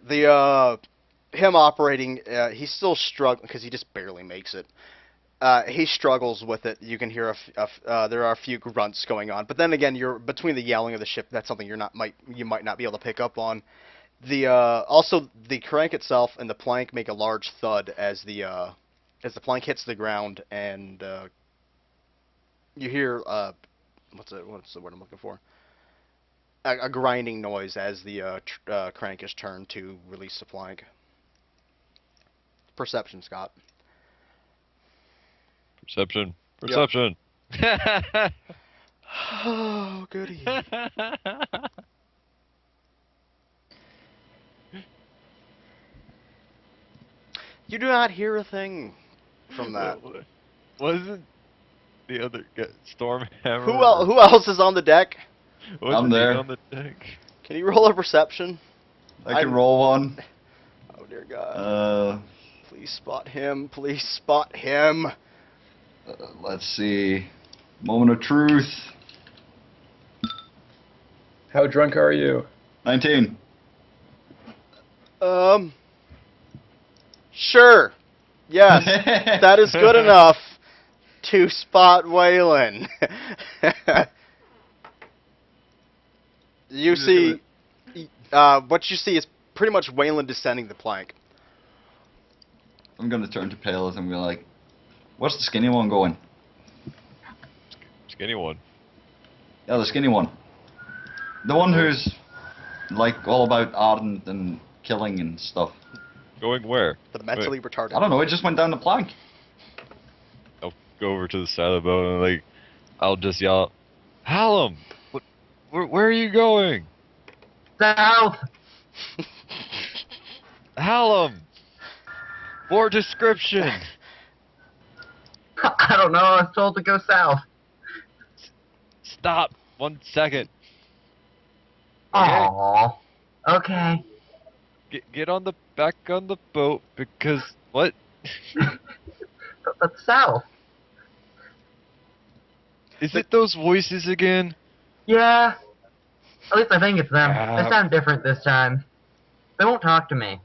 Him operating, he's still struggling because he just barely makes it. He struggles with it. You can hear there are a few grunts going on, but then again, you're between the yelling of the ship. That's something you might not be able to pick up on. Also the crank itself and the plank make a large thud as the plank hits the ground, and you hear what's the word I'm looking for? A grinding noise as the crank is turned to release the plank. Perception, Scott. Perception. Yep. Perception. Oh, goody. You do not hear a thing from that. Wasn't the other guy Stormhammer? Who else is on the deck? Wasn't I'm he there. on the deck? Can you roll a perception? I can roll one. Oh dear God. Please spot him. Please spot him. Let's see. Moment of truth. How drunk are you? 19. Sure. Yes, that is good enough to spot Waylon. You see, what you see is pretty much Waylon descending the plank. I'm gonna turn to Palos and be like, "What's the skinny one going?" Skinny one. Yeah, the skinny one. The one who's like all about ardent and killing and stuff. Going where? The mentally retarded. I don't know. It just went down the plank. I'll go over to the side of the boat and like, I'll just yell, Hallam! Where are you going? South! Hallam! More description! I don't know, I was told to go south. Stop! 1 second. Aww. Okay. Get on the back on the boat because what? But south. Is it those voices again? Yeah. At least I think it's them. Ah. They sound different this time. They won't talk to me.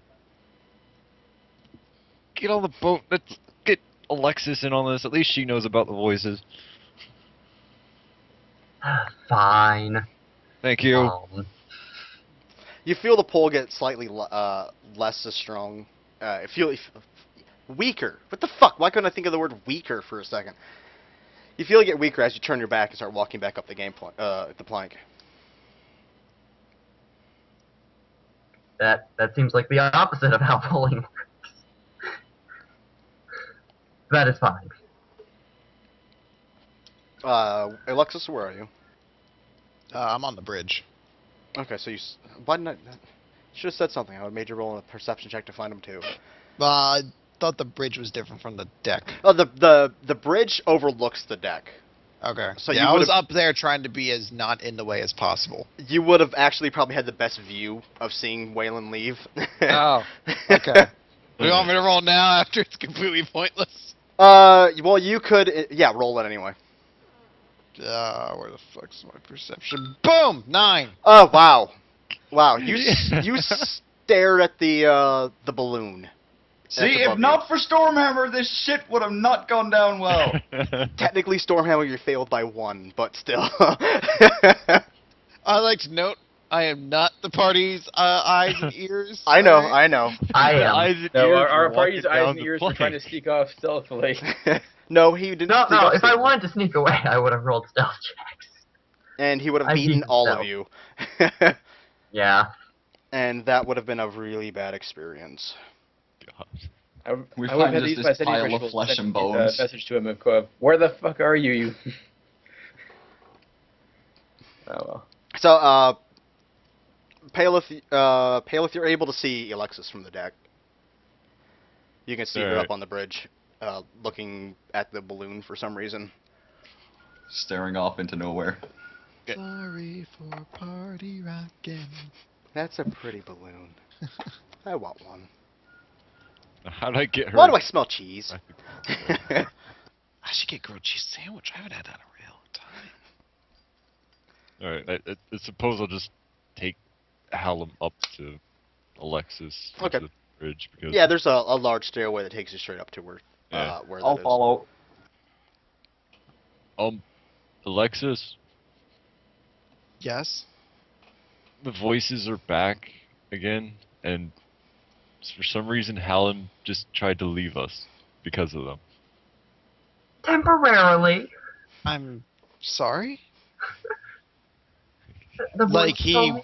Get on the boat. Let's get Alexis in on this. At least she knows about the voices. Fine. Thank you. You feel the pull get slightly less as strong weaker. What the fuck? Why couldn't I think of the word weaker for a second? You feel you get weaker as you turn your back and start walking back up the the plank. That seems like the opposite of how pulling works. That is fine. Alexis, where are you? I'm on the bridge. Okay, so why didn't I? Should have said something. I would have made you roll a perception check to find him too. I thought the bridge was different from the deck. Oh, the bridge overlooks the deck. Okay. So yeah, you I was would've- up there trying to be as not in the way as possible. You would have actually probably had the best view of seeing Waylon leave. Oh, okay. Do you want me to roll now after it's completely pointless? Well, you could. Yeah, roll it anyway. Where the fuck's my perception? Boom! 9! Oh wow, wow! You stare at the balloon. See, above if not for Stormhammer, this shit would have not gone down well. Technically, Stormhammer, you failed by 1, but still. I'd like to note, I am not the party's eyes and ears. I know, alright? I know. I am. Eyes and No, ears our were party's walking eyes down and the ears were trying to plank. sneak off stealthily. No, he didn't. No, sneak no. up If I stealth. wanted to sneak away, I would have rolled stealth checks. And he would have I beaten beat all of stealth. you. Yeah. And that would have been a really bad experience. God. We I would have find had just these this my setting pile of ritual flesh send and a bones. message to him of where the fuck are you? Oh well. So, Paleth, you're able to see Alexis from the deck. You can see her Alright. up on the bridge, looking at the balloon for some reason. Staring off into nowhere. Sorry for party rocking. That's a pretty balloon. I want one. How did I get her? Why do I smell cheese? I should get grilled cheese sandwich. I haven't had that in a real time. Alright, I suppose I'll just take Hallam up to Alexis Okay. to the bridge because Yeah, there's a large stairway that takes you straight up to where Yeah. where I'll that is. follow. Alexis, Yes? the voices are back again, and for some reason Hallam just tried to leave us because of them. Temporarily. I'm sorry? The voice Like he told me-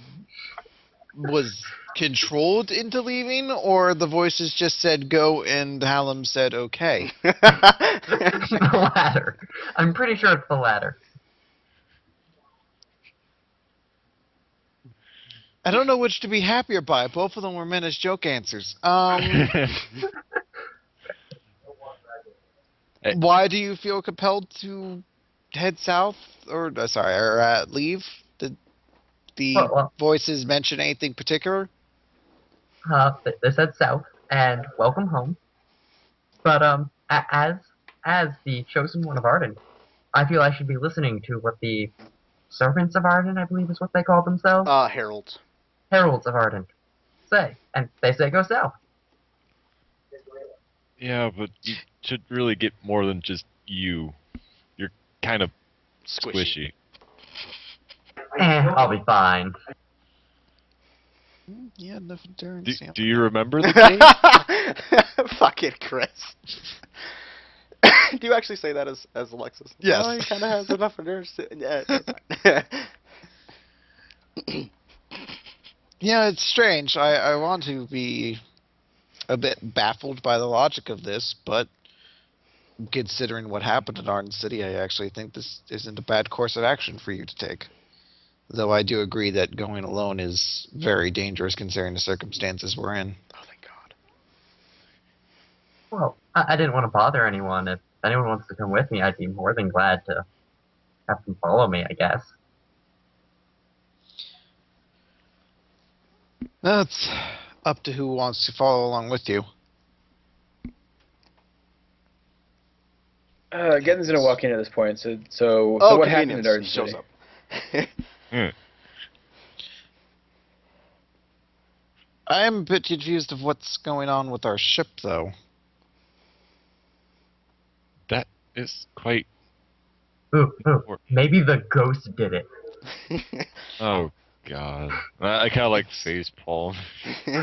was controlled into leaving, or the voices just said go and Hallam said okay? the latter. I'm pretty sure it's the latter. I don't know which to be happier by. Both of them were meant as joke answers. Why do you feel compelled to head south, or leave? Did the Well, voices mention anything particular? They said south and welcome home. But as the chosen one of Arden, I feel I should be listening to what the servants of Arden, I believe is what they call themselves, Herald. heralds of Arden, say, and they say go south. Yeah, but you should really get more than just you. You're kind of squishy. I'll be fine. Yeah, enough endurance. Do you remember the game? Fuck it, Chris. Do you actually say that as Alexis? Yes. Oh, he kind of has enough endurance. Yeah. It's fine. Yeah, it's strange. I want to be a bit baffled by the logic of this, but considering what happened in Arden City, I actually think this isn't a bad course of action for you to take. Though I do agree that going alone is very dangerous considering the circumstances we're in. Oh, thank God. Well, I didn't want to bother anyone. If anyone wants to come with me, I'd be more than glad to have them follow me, I guess. That's up to who wants to follow along with you. Gettin's gonna walk in at this point. So Oh, what happened in convenience. Arden Shows City? up. I am a bit confused of what's going on with our ship, though. That is quite. Ooh, maybe the ghost did it. Oh God. I kind of like face palm.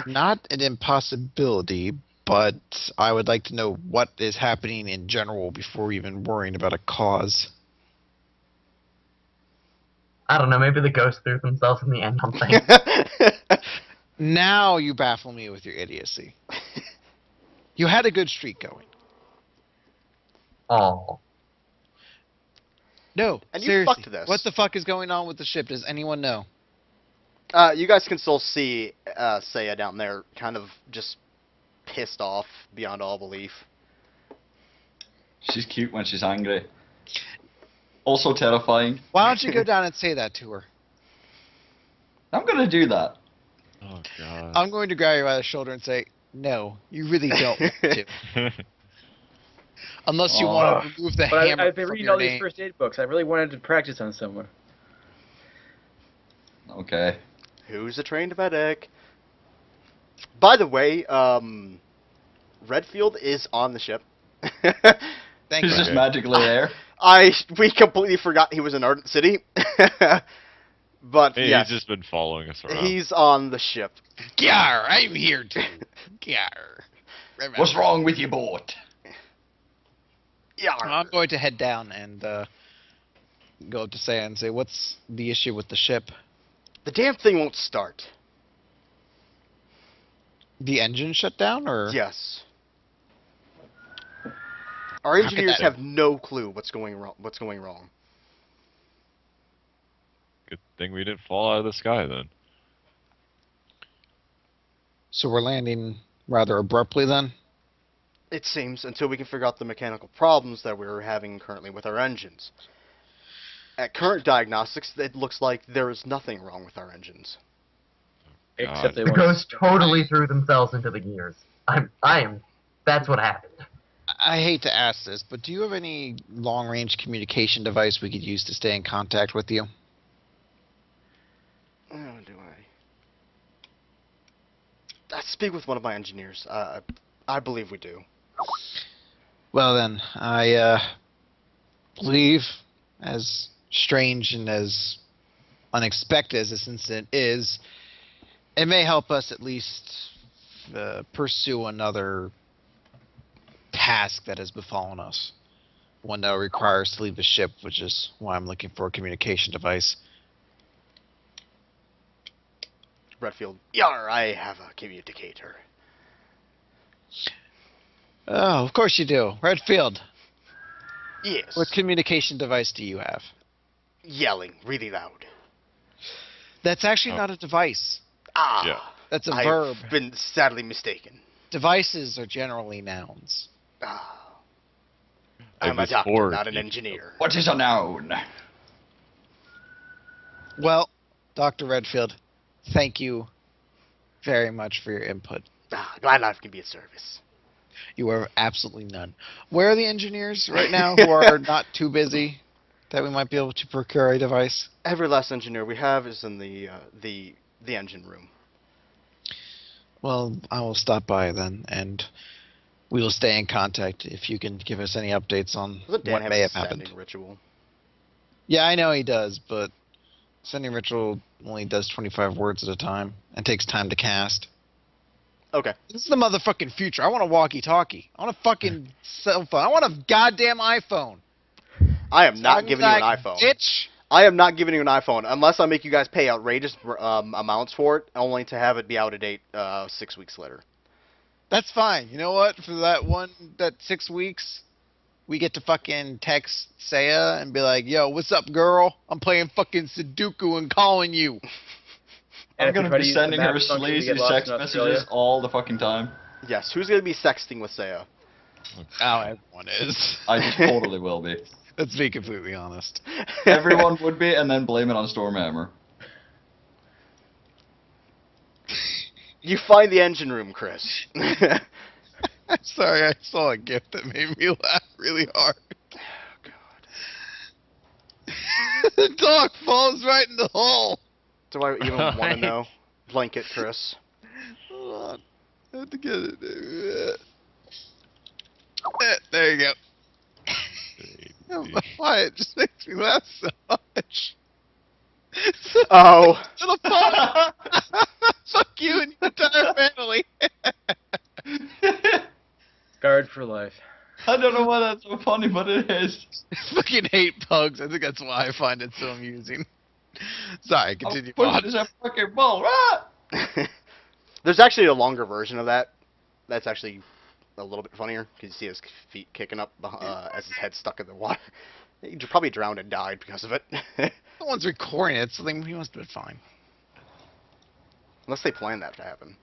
Not an impossibility, but I would like to know what is happening in general before even worrying about a cause. I don't know, maybe the ghosts threw themselves in the end on things. Now you baffle me with your idiocy. You had a good streak going. Oh. No, And you seriously. fucked this. What the fuck is going on with the ship? Does anyone know? You guys can still see Saya down there, kind of just pissed off beyond all belief. She's cute when she's angry. Also terrifying. Why don't you go down and say that to her? I'm gonna do that. Oh god. I'm going to grab you by the shoulder and say, no, you really don't want to. Unless you want to remove the But hammer I've been from reading your all these name. first aid books. I really wanted to practice on someone. Okay. Who's a trained medic? By the way, Redfield is on the ship. Thank He's you. just magically there. We completely forgot he was in Ardent City. But Hey, yes, he's just been following us around. he's on the ship. Gyar, I'm here too. Gyar. What's wrong with your boat? Yeah. I'm going to head down and go up to Saya and say, what's the issue with the ship? The damn thing won't start. The engine shut down, or? Yes. Our How could engineers that- have no clue what's going wrong. Good thing we didn't fall out of the sky then. So we're landing rather abruptly then? It seems, until we can figure out the mechanical problems that we're having currently with our engines. At current diagnostics, it looks like there is nothing wrong with our engines. Except they The won't. ghosts totally threw themselves into the gears. That's what happened. I hate to ask this, but do you have any long-range communication device we could use to stay in contact with you? Oh, do I speak with one of my engineers. I believe we do. Well then, I believe, as strange and as unexpected as this incident is, it may help us at least pursue another task that has befallen us. One that will require us to leave the ship, which is why I'm looking for a communication device. Redfield, yar, I have a communicator. Oh, of course you do. Redfield, Yes. what communication device do you have? Yelling really loud. That's actually Oh. not a device. Ah. Yeah. That's a I've verb. been sadly mistaken. Devices are generally nouns. Ah. Like I'm a this doctor, board not an you- engineer. What is a noun? Well, Dr. Redfield, thank you very much for your input. Ah, glad life can be of service. You are absolutely none. Where are the engineers right now who are not too busy that we might be able to procure a device? Every last engineer we have is in the engine room. Well, I will stop by then, and we will stay in contact if you can give us any updates on Doesn't Dan what have may a have happened. sending ritual? Yeah, I know he does, but sending ritual only does 25 words at a time and takes time to cast. Okay. This is the motherfucking future. I want a walkie-talkie. I want a fucking cell phone. I want a goddamn iPhone. I am not Sounds giving you an like iPhone. Bitch. I am not giving you an iPhone unless I make you guys pay outrageous amounts for it, only to have it be out of date 6 weeks later. That's fine. You know what? For that 6 weeks, we get to fucking text Saya and be like, yo, what's up, girl? I'm playing fucking Sudoku and calling you. I'm if we gonna try be to use the sending map her function to sleazy get lost text in Australia. messages all the fucking time. Yes, who's going to be sexting with Saya? Oh, everyone is. I just totally will be. Let's be completely honest. Everyone would be, and then blame it on Stormhammer. You find the engine room, Chris. I'm sorry, I saw a gift that made me laugh really hard. The dog falls right in the hole. Do I even want to Right. know? Blanket, Chris. Hold on. I have to get it. There you go. I don't know why it just makes me laugh so much. Oh. Little pop. Fuck you and your entire family. scarred for life. I don't know why that's so funny, but it is. I fucking hate pugs. I think that's why I find it so amusing. Sorry, continue Push on. this fucking ball. Ah! There's actually a longer version of that. That's actually a little bit funnier because you see his feet kicking up as his head's stuck in the water. He probably drowned and died because of it. No one's recording it, so he must have been fine. Unless they planned that to happen.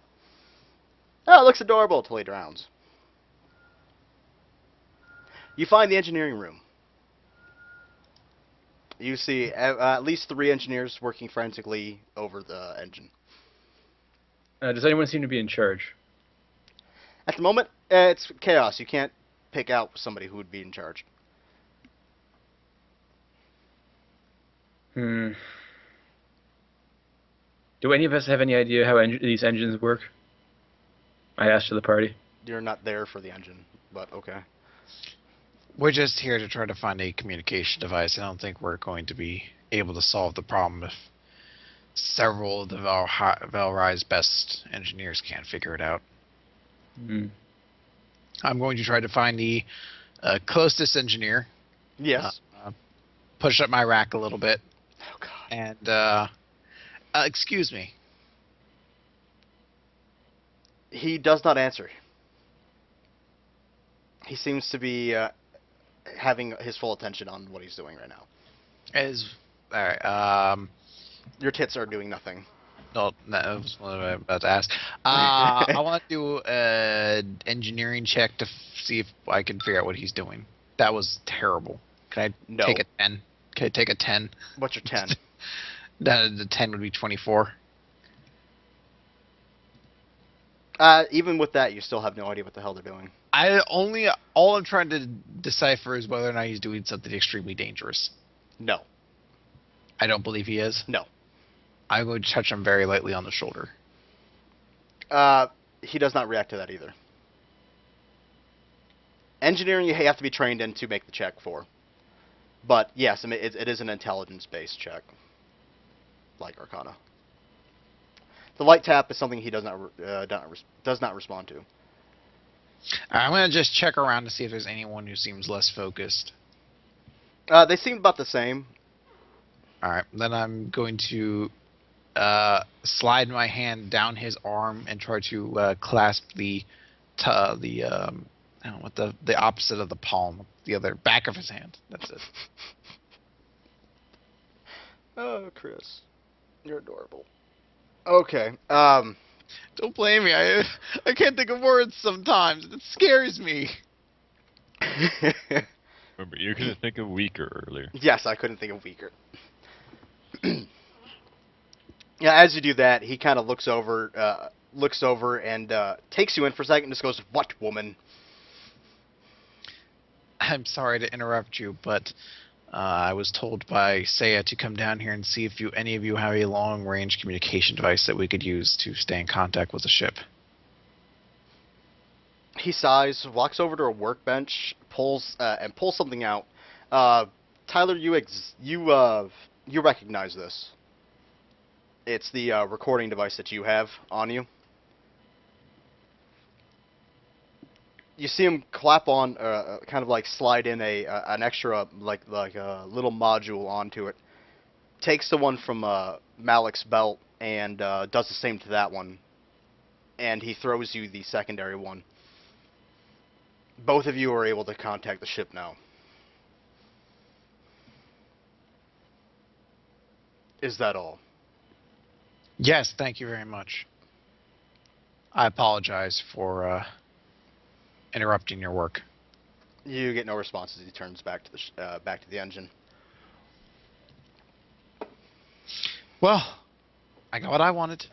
Oh, it looks adorable until he drowns. You find the engineering room. You see at least 3 engineers working frantically over the engine. Does anyone seem to be in charge? At the moment, it's chaos. You can't pick out somebody who would be in charge. Do any of us have any idea how these engines work? I asked to the party. You're not there for the engine, but okay. We're just here to try to find a communication device. I don't think we're going to be able to solve the problem if several of the Valrai's best engineers can't figure it out. I'm going to try to find the closest engineer. Yes. Push up my rack a little bit. Oh, God. And, excuse me. He does not answer. He seems to be having his full attention on what he's doing right now. Alright, Your tits are doing nothing. no, that was what I was about to ask. I want to do an engineering check to see if I can figure out what he's doing. That was terrible. Can I take a 10? Can I take a 10? What's your 10? The 10 would be 24. Even with that, you still have no idea what the hell they're doing. All I'm trying to decipher is whether or not he's doing something extremely dangerous. No. I don't believe he is. No. I'm going to touch him very lightly on the shoulder. He does not react to that either. Engineering, you have to be trained in to make the check for. But yes, I mean it is an intelligence-based check, like Arcana. The light tap is something he does not respond to. I'm going to just check around to see if there's anyone who seems less focused. They seem about the same. All right, then I'm going to slide my hand down his arm and try to clasp the opposite of the palm, the other back of his hand. That's it. Oh, Chris, you're adorable. Okay. Don't blame me. I can't think of words sometimes. It scares me. Remember, you couldn't think of weaker earlier. Yes, I couldn't think of weaker. Yeah, as you do that, he kind of looks over and takes you in for a second and just goes, "What, woman?" I'm sorry to interrupt you, but I was told by Seiya to come down here and see if any of you have a long-range communication device that we could use to stay in contact with the ship. He sighs, walks over to a workbench, pulls something out. Tyler, you recognize this. It's the recording device that you have on you. You see him clap on, kind of like slide in an extra like a little module onto it. Takes the one from Malik's belt and does the same to that one. And he throws you the secondary one. Both of you are able to contact the ship now. Is that all? Yes, thank you very much. I apologize for interrupting your work. You get no response as he turns back to the engine. Well, I got what I wanted.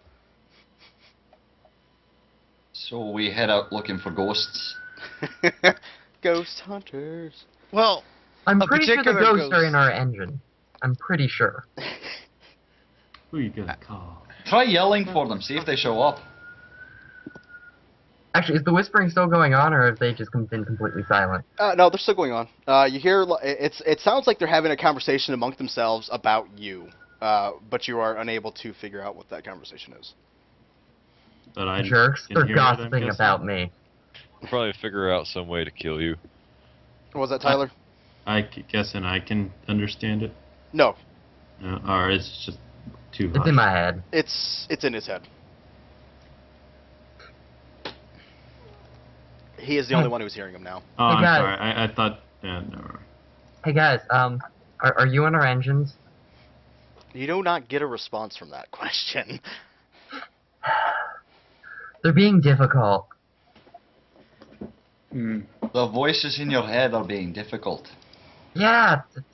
So we head out looking for ghosts. Ghost hunters. Well, I'm A pretty sure the particular ghosts are ghost. in our engine. I'm pretty sure. Who you gonna call? Try yelling for them, see if they show up. Actually, is the whispering still going on, or have they just been completely silent? No, they're still going on. You hear it sounds like they're having a conversation among themselves about you, but you are unable to figure out what that conversation is. But I Jerks, can they're hear it, I'm gossiping guessing. about me. We'll probably figure out some way to kill you. What was that, Tyler? Guessing I can understand it. No, No, or it's just too It's hushed. in my head. it's in his head. He is the only one who's hearing him now. Oh, Hey, I'm guys. sorry. I thought. Yeah, never. Hey guys, are you on our engines? You do not get a response from that question. They're being difficult. Hmm. The voices in your head are being difficult. Yeah, it's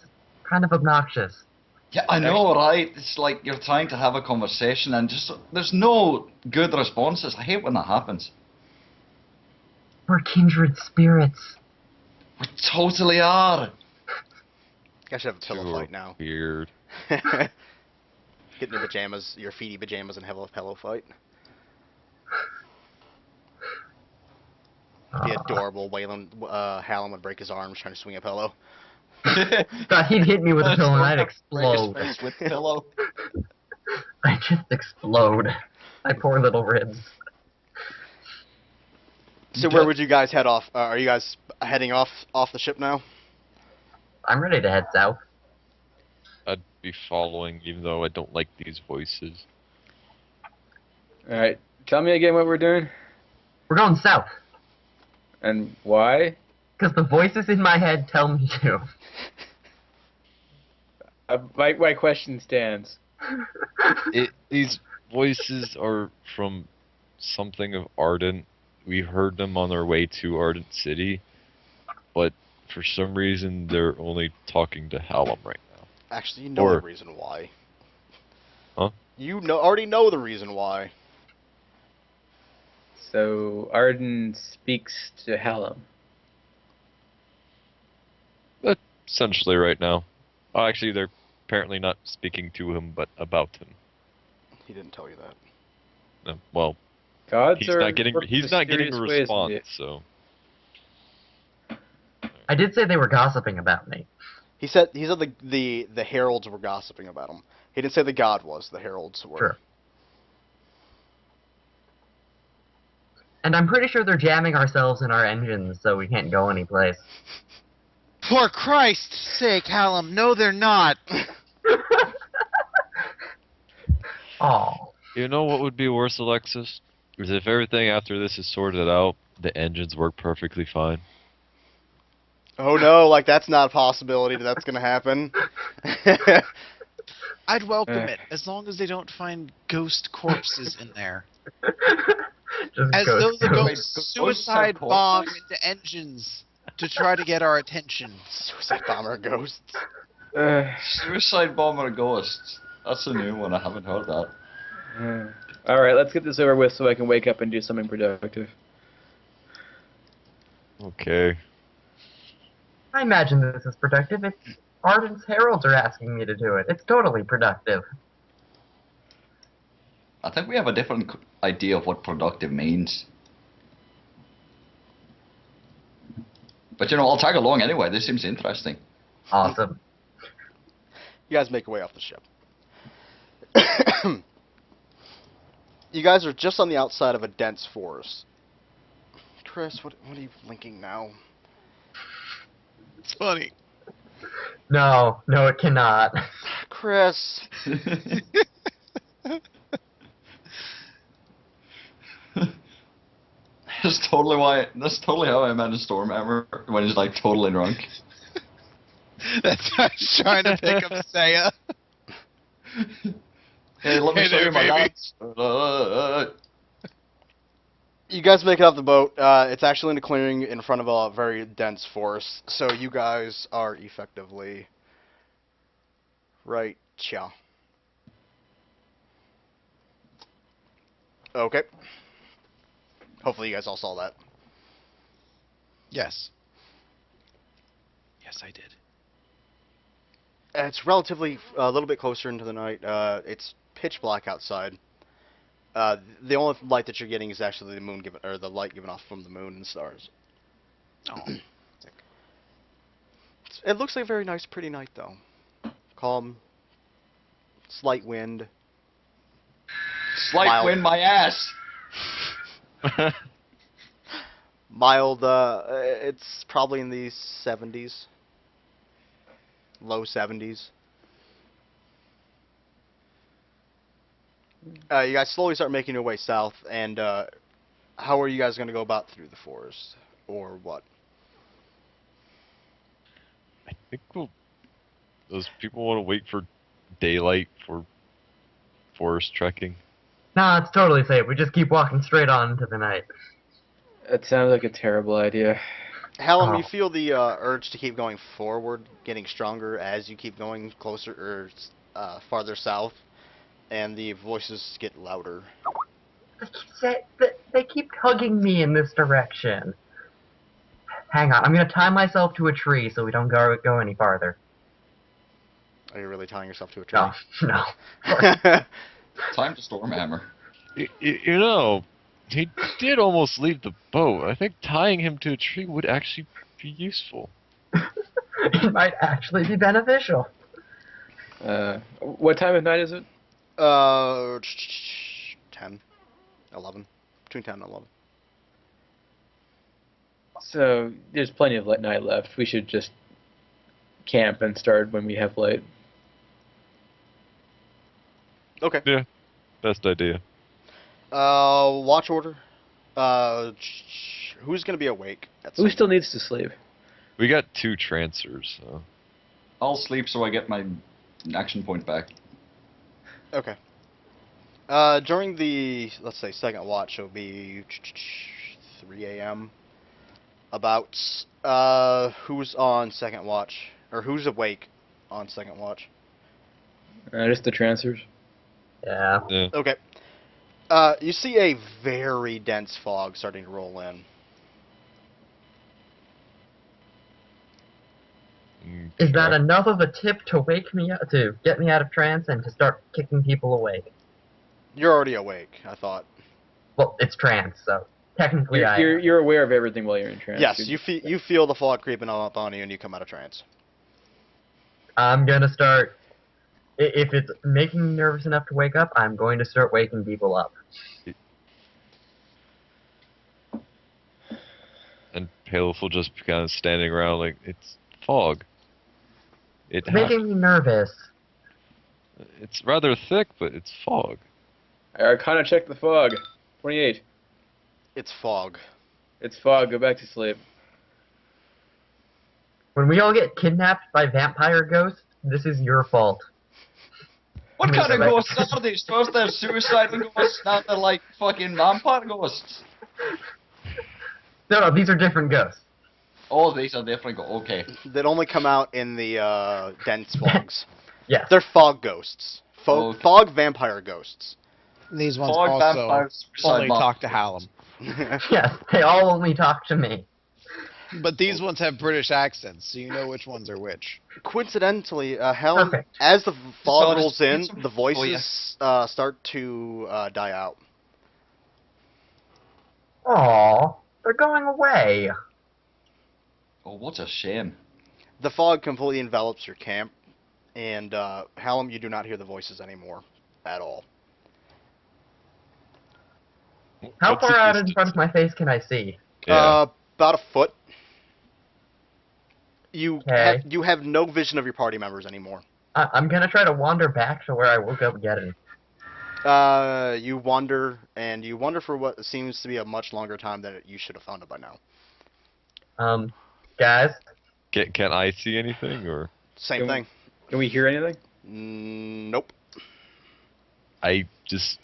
kind of obnoxious. Yeah, I know, right? It's like you're trying to have a conversation and just there's no good responses. I hate when that happens. We're kindred spirits. We totally are. You guys should have a pillow You're fight now. Weird. Get in your pajamas, your feety pajamas, and have a pillow fight. Be adorable. Waylon Hallam would break his arms trying to swing a pillow. Thought he'd hit me with a pillow and I'd Break his explode. face with pillow. I just explode. My poor little ribs. So where would you guys head off? Are you guys heading off the ship now? I'm ready to head south. I'd be following, even though I don't like these voices. Alright, tell me again what we're doing We're going south. and why. Because the voices in my head tell me to. My question stands. These voices are from something of Ardent. We heard them on our way to Ardent City, but for some reason they're only talking to Hallam right now. Actually, you know Or- the reason why. Huh? You already know the reason why. So Arden speaks to Hallam. Essentially right now. Oh, actually, they're apparently not speaking to him, but about him. He didn't tell you that. No, well, Gods he's are not getting work a mysterious ways, response, indeed. so I did say they were gossiping about me. He said the heralds were gossiping about him. He didn't say the god was. The heralds were. Sure. And I'm pretty sure they're jamming ourselves in our engines so we can't go anyplace. For Christ's sake, Hallam, no they're not. Oh, you know what would be worse, Alexis? Is if everything after this is sorted out, the engines work perfectly fine. Oh no, like that's not a possibility that's gonna happen. I'd welcome it, as long as they don't find ghost corpses in there. just As ghost, though the ghost. ghosts suicide corpses? bomb into engines to try to get our attention. Suicide bomber ghosts. Suicide bomber ghosts. That's a new one. I haven't heard that. Alright, let's get this over with so I can wake up and do something productive. Okay. I imagine this is productive. It's Ardent's heralds are asking me to do it. It's totally productive. I think we have a different idea of what productive means. But you know, I'll tag along anyway. This seems interesting. Awesome. You guys make your way off the ship. You guys are just on the outside of a dense forest. Chris, what are you linking now? It's funny. No, it cannot. Chris. That's totally how I met a Stormhammer when he's like totally drunk. That's why I was trying to pick up Saya. Hey, let me Hey show there, you my baby. lads. You guys make it off the boat. It's actually in a clearing in front of a very dense forest. So you guys are effectively right. Cha. Okay. Hopefully you guys all saw that. Yes. Yes, I did. It's relatively a little bit closer into the night. It's pitch black outside. The only light that you're getting is actually the moon given, or the light given off from the moon and stars. Oh. It looks like a very nice, pretty night though. Calm. Slight wind. Slight Mild. win my ass. Mild. It's probably in the 70s, low 70s. You guys slowly start making your way south, and how are you guys going to go about through the forest, or what? I think those people want to wait for daylight for forest trekking. Nah, it's totally safe. We just keep walking straight on into the night. That sounds like a terrible idea. Hallam, Oh. you feel the urge to keep going forward, getting stronger as you keep going closer or farther south, and the voices get louder. They keep tugging me in this direction. Hang on, I'm gonna tie myself to a tree so we don't go any farther. Are you really tying yourself to a tree? No, no. Time to Stormhammer. You know, he did almost leave the boat. I think tying him to a tree would actually be useful. It might actually be beneficial. What time of night is it? 10, 11, between 10 and 11. So there's plenty of night left. We should just camp and start when we have light. Okay. Yeah, best idea. Watch order. Who's gonna be awake? Who still needs to sleep? We got 2 trancers, so. I'll sleep so I get my action point back. Okay. During the, let's say, second watch, it'll be 3 a.m. About, who's on second watch? Or who's awake on second watch? Just the trancers. Yeah. Yeah. Okay. You see a very dense fog starting to roll in. Is that enough of a tip to wake me up, to get me out of trance and to start kicking people awake? You're already awake, I thought. Well, it's trance, so technically I am. You're aware of everything while you're in trance. Yes, you feel the fog creeping up on you and you come out of trance. I'm gonna start. If it's making me nervous enough to wake up, I'm going to start waking people up. And Paleth will just be kind of standing around like, it's fog. It's making me nervous. It's rather thick, but it's fog. I kind of checked the fog. 28. It's fog. It's fog. Go back to sleep. When we all get kidnapped by vampire ghosts, this is your fault. What kind of ghosts are these? First they're suicidal ghosts, now they're like fucking vampire ghosts. No, these are different ghosts. Oh, these are different. Okay. That only come out in the dense fogs. Yes. They're fog ghosts. Okay. Fog vampire ghosts. These ones Fog also vampire suicide only talk to monsters. Hallam. Yes, they all only talk to me. But these ones have British accents, so you know which ones are which. Coincidentally, Helen, Perfect. as the fog So rolls in, it's- the voices start to die out. Aw, they're going away. Oh, what a shame. The fog completely envelops your camp, and Hallam, you do not hear the voices anymore at all. How What's the far out in distance? front of my face can I see? Yeah. About a foot. You Okay. you have no vision of your party members anymore. I'm gonna try to wander back to where I woke up getting. You wander, and you wander for what seems to be a much longer time than you should have found it by now. Guys, Can I see anything, or Same Can we- thing. Can we hear anything? Nope. I just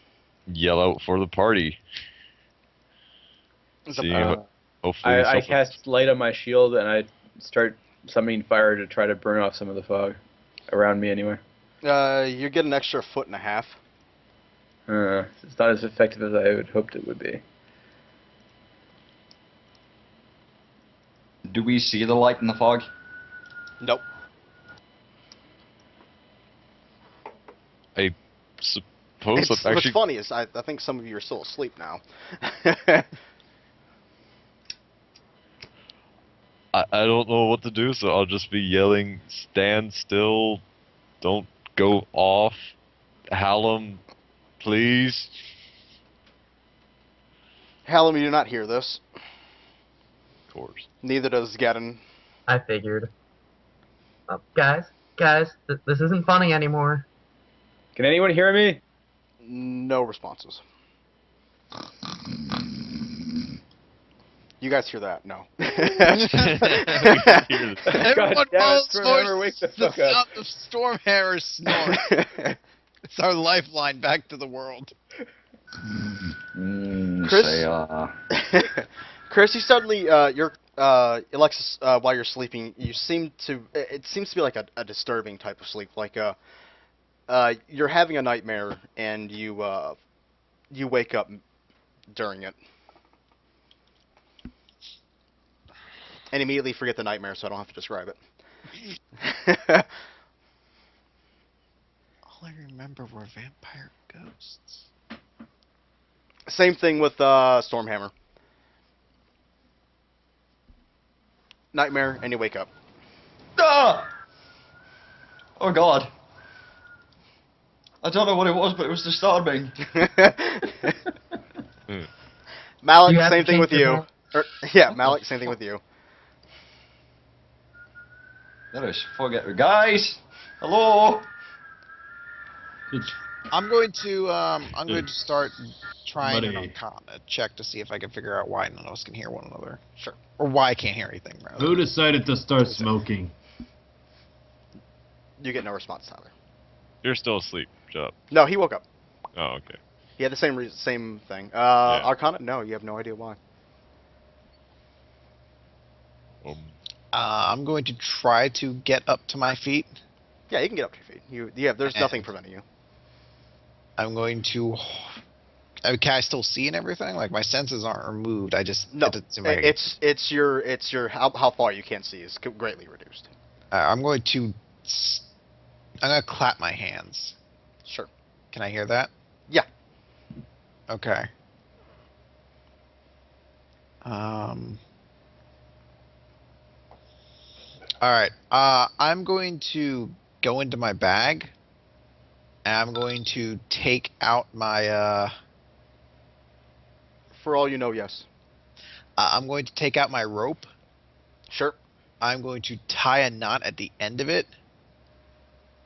yell out for the party? It's See, a- hopefully I something- cast light on my shield and I start summoning fire to try to burn off some of the fog around me anyway. you get an extra foot and a half. It's not as effective as I had hoped it would be. Do we see the light in the fog? Nope. Suppose What's actually funny is I think some of you are still asleep now. I don't know what to do, so I'll just be yelling, "Stand still! Don't go off! Hallam, please!" Hallam, you do not hear this. course. Neither does Geddon. I figured. Guys, this isn't funny anymore. Can anyone hear me? No responses. You guys hear that? No. Everyone damn it, follows Stormhammer, wake the fuck up. sound of Stormhammer snort. It's our lifeline back to the world. Chris? Say, Chris, you suddenly, Alexis, while you're sleeping, it seems to be like a disturbing type of sleep. Like, you're having a nightmare and you wake up during it. And immediately forget the nightmare so I don't have to describe it. All I remember were vampire ghosts. Same thing with Stormhammer. Nightmare, and you wake up. Ah! Oh god. I don't know what it was, but it was disturbing. Malik, You have same to thing with change your you. mind. Yeah, Malik, same thing with you. There is. Forget it. Guys! Hello! It's I'm going to start trying an Buddy. Arcana check to see if I can figure out why none of us can hear one another. Sure. Or why I can't hear anything, rather. who decided to start smoking? You get no response, Tyler. You're still asleep. Shut up. No, he woke up. Oh, okay. He had the same thing. Arcana? No, you have no idea why. I'm going to try to get up to my feet. Yeah, you can get up to your feet. There's nothing preventing you. I'm going to. Can I still see and everything? Like my senses aren't removed. I just No, it doesn't seem like I can- it's your how far you can't see is greatly reduced. I'm going to. I'm going to clap my hands. Sure. Can I hear that? Yeah. Okay. All right. I'm going to go into my bag, and I'm going to take out my. For all you know, yes. I'm going to take out my rope. Sure. I'm going to tie a knot at the end of it,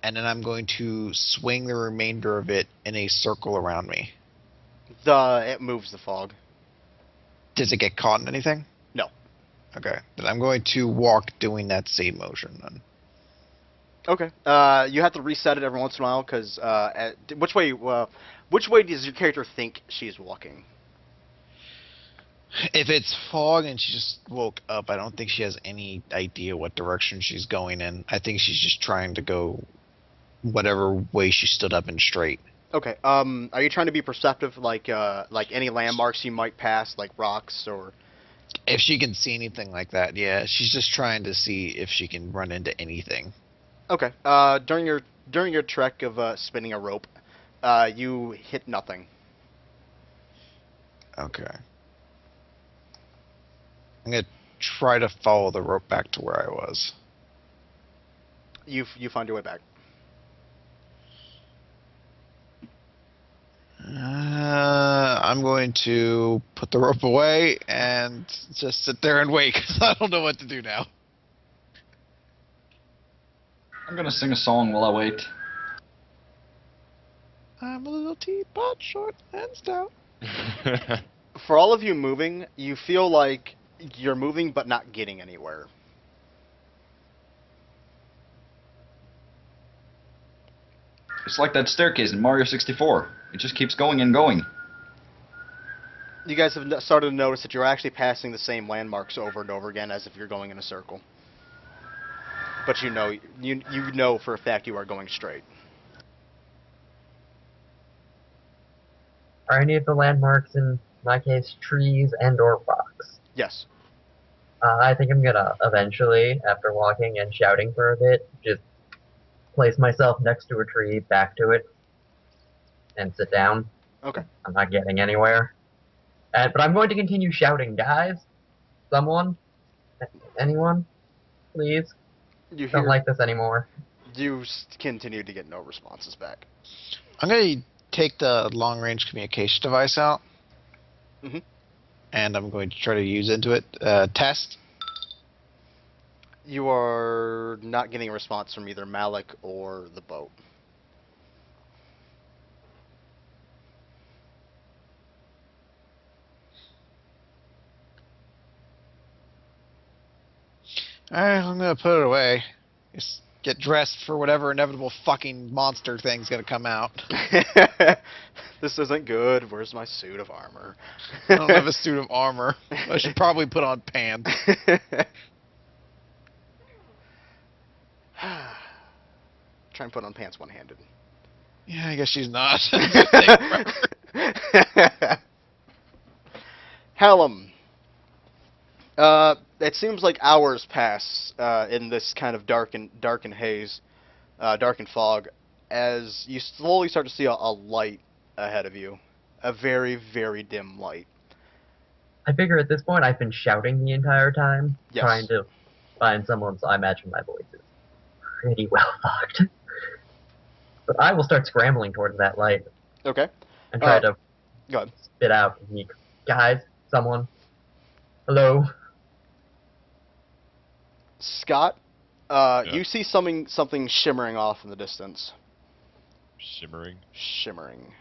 and then I'm going to swing the remainder of it in a circle around me. It moves the fog. Does it get caught in anything? No. Okay. Then I'm going to walk doing that same motion then. Okay. You have to reset it every once in a while because which way does your character think she's walking? If it's fog and she just woke up, I don't think she has any idea what direction she's going in. I think she's just trying to go whatever way she stood up and straight. Okay. Are you trying to be perceptive, like any landmarks you might pass, like rocks or? If she can see anything like that, yeah. She's just trying to see if she can run into anything. Okay. During your trek of spinning a rope, you hit nothing. Okay. I'm gonna try to follow the rope back to where I was. You find your way back. I'm going to put the rope away and just sit there and wait because I don't know what to do now. I'm gonna sing a song while I wait. I'm a little teapot, short and stout. For all of you moving, you feel like you're moving but not getting anywhere. It's like that staircase in Mario 64. It just keeps going and going. You guys have started to notice that you're actually passing the same landmarks over and over again as if you're going in a circle. But you know for a fact you are going straight. Are any of the landmarks, in my case, trees and or rocks? Yes. I think I'm gonna eventually, after walking and shouting for a bit, just place myself next to a tree, back to it, and sit down. Okay. I'm not getting anywhere. But I'm going to continue shouting, guys. Someone? Anyone? Please? You Don't hear, like this anymore. you continue to get no responses back. I'm going to take the long-range communication device out. Mhm. and I'm going to try to use into it. Test. You are not getting a response from either Malik or the boat. Alright, I'm gonna put it away. Just get dressed for whatever inevitable fucking monster thing's gonna come out. This isn't good. Where's my suit of armor? I don't have a suit of armor. I should probably put on pants. Try and put on pants one-handed. Yeah, I guess she's not. Hallam. It seems like hours pass in this kind of dark and haze, dark and fog, as you slowly start to see a light ahead of you, a very, very dim light. I figure at this point I've been shouting the entire time, Yes. trying to find someone, so I imagine my voice is pretty well fucked. But I will start scrambling towards that light Okay. and try to Go ahead. spit out, guys, someone, hello. Scott, you see something shimmering off in the distance. Shimmering. Shimmering.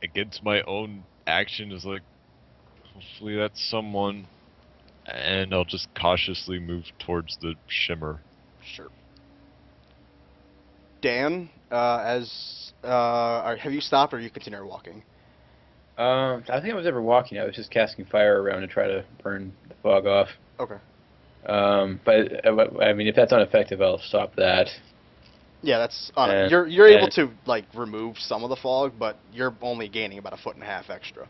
Against my own action is like, hopefully that's someone, and I'll just cautiously move towards the shimmer. Sure. Dan, have you stopped or are you continue walking? I think I was ever walking. I was just casting fire around to try to burn the fog off. Okay. But I mean, if that's ineffective, I'll stop that. Yeah, that's And- you're able and- to like remove some of the fog, but you're only gaining about 1.5 feet extra.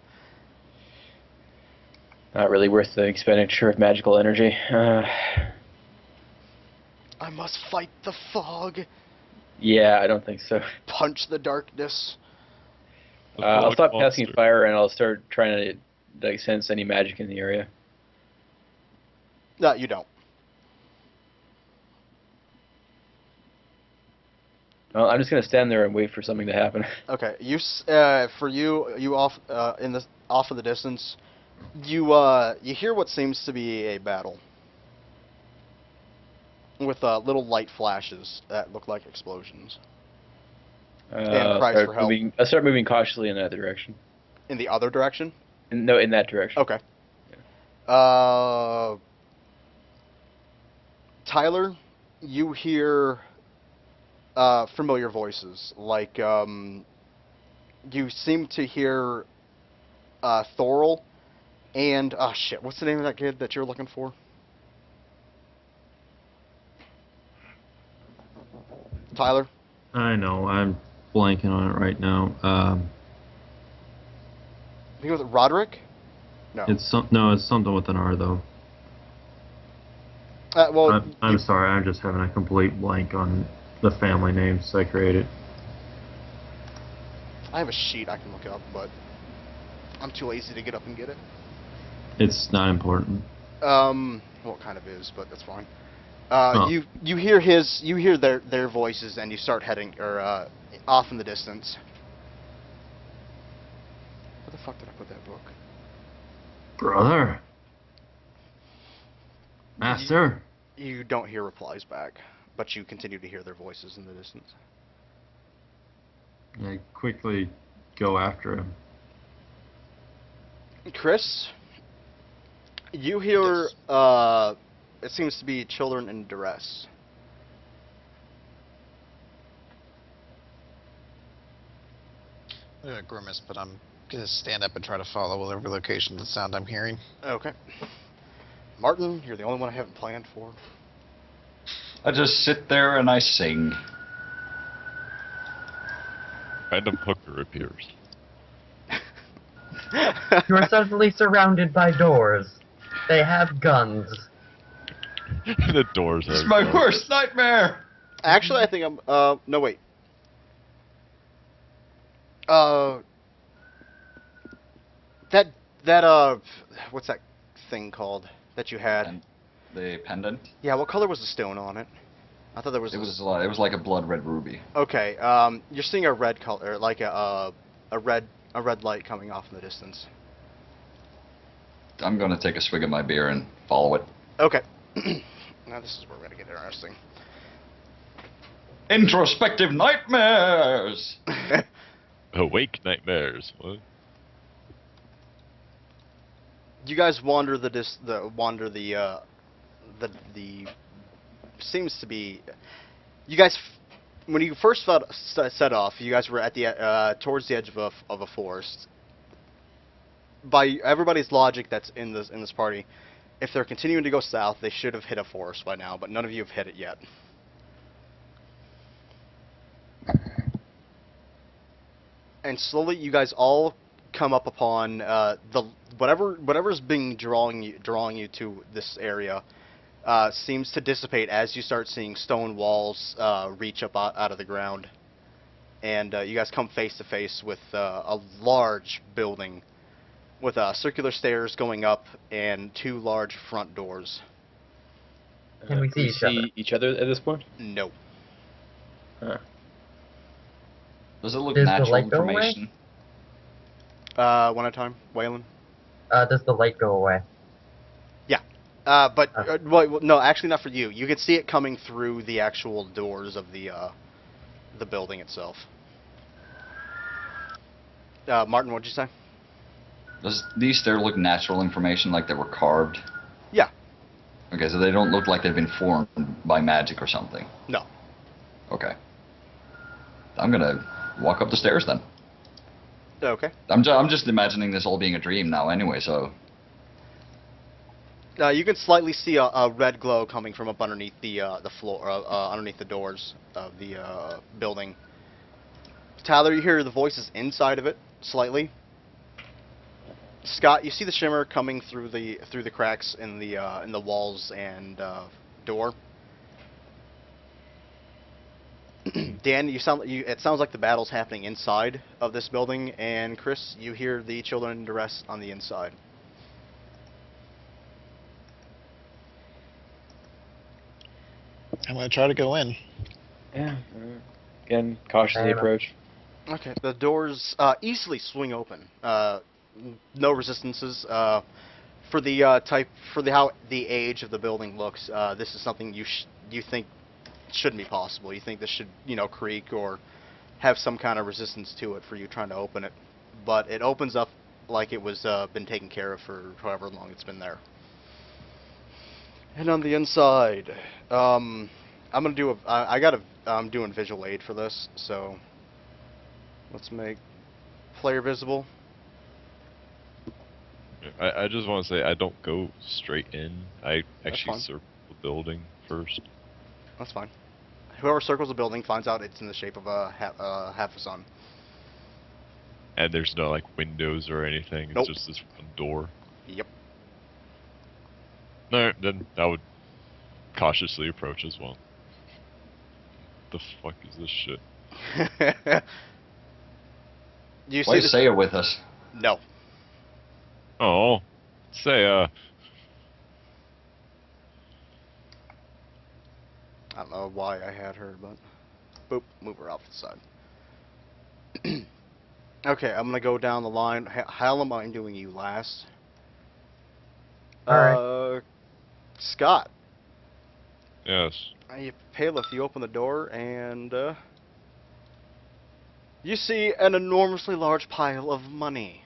Not really worth the expenditure of magical energy. I must fight the fog, Yeah, I don't think so. punch the darkness. The I'll fog stop casting monster. fire and I'll start trying to like sense any magic in the area. No, you don't. Well, I'm just gonna stand there and wait for something to happen. Okay, for you off in the distance, you hear what seems to be a battle with little light flashes that look like explosions and cries for help. I'll start moving cautiously in that direction. In the other direction. No, in that direction. Okay. Tyler, you hear familiar voices. Like, you seem to hear Thorol and, oh shit, what's the name of that kid that you're looking for? Tyler? I know. I'm blanking on it right now. I think it was Roderick? No. It's something with an R though. Well, I'm sorry. I'm just having a complete blank on the family names I created. I have a sheet I can look up, but I'm too lazy to get up and get it. It's not important. Well, it kind of is, but that's fine. Oh. You hear their voices, and you start heading off in the distance. Where the fuck did I put that book? Brother. Master. You don't hear replies back, but you continue to hear their voices in the distance. I quickly go after him. Chris, you hear Yes. It seems to be children in duress. I'm gonna grimace, but I'm gonna stand up and try to follow whatever location the sound I'm hearing. Okay. Martin, you're the only one I haven't planned for. I just sit there and I sing. Random hooker appears. You are suddenly surrounded by doors. They have guns. The doors are. It's my closed. worst nightmare! Actually, I think I'm. No, wait. What's that thing called that you had? And the pendant. Yeah, what color was the stone on it? I thought there was. It was like a blood red ruby. Okay. You're seeing a red color, like a red a red light coming off in the distance. I'm gonna take a swig of my beer and follow it. Okay. Now this is where we're gonna get interesting. Introspective nightmares! Awake nightmares. What? You guys wander the seems to be. You guys, when you first set off, you guys were at the towards the edge of a forest. By everybody's logic that's in this party, if they're continuing to go south, they should have hit a forest by now, but none of you have hit it yet. And slowly, you guys all come up upon whatever's been drawing you to this area seems to dissipate as you start seeing stone walls reach up out of the ground, and you guys come face to face with a large building with circular stairs going up and 2 large front doors. Can we see each other at this point? No. Does it look Does the natural light go away? information? One at a time, Waylon. Does the light go away? But well, no, actually not for you. You can see it coming through the actual doors of the building itself. Martin, what'd you say? Does these stairs look natural information, like they were carved? Yeah. Okay, so they don't look like they've been formed by magic or something? No. Okay. I'm gonna walk up the stairs then. Okay. I'm just imagining this all being a dream now anyway, so... You can slightly see a red glow coming from up underneath the floor, underneath the doors of the building. Tyler, you hear the voices inside of it slightly. Scott, you see the shimmer coming through the cracks in the walls and door. Dan, it sounds like the battle's happening inside of this building, and Chris, you hear the children in duress on the inside. I'm gonna try to go in. Yeah. Again, cautiously approach. Okay, the doors easily swing open. No resistances. For the how the age of the building looks, this is something you think shouldn't be possible. You think this should creak or have some kind of resistance to it for you trying to open it, but it opens up like it was been taken care of for however long it's been there. And on the inside, I'm gonna do I'm doing visual aid for this, so let's make player visible. I just want to say I don't go straight in. I That's actually fine. circle the building first. That's fine. Whoever circles the building finds out it's in the shape of a half a sun. And there's no like windows or anything. Nope. It's just this one door. Yep. No, then I would cautiously approach as well. The fuck is this shit? Do you Why see this? say it with us? No. Oh, say I don't know why I had her, but boop, move her off to the side. Okay, I'm gonna go down the line. How am I doing you last? Alright. Scott. yes. Paleth, you open the door and you see an enormously large pile of money.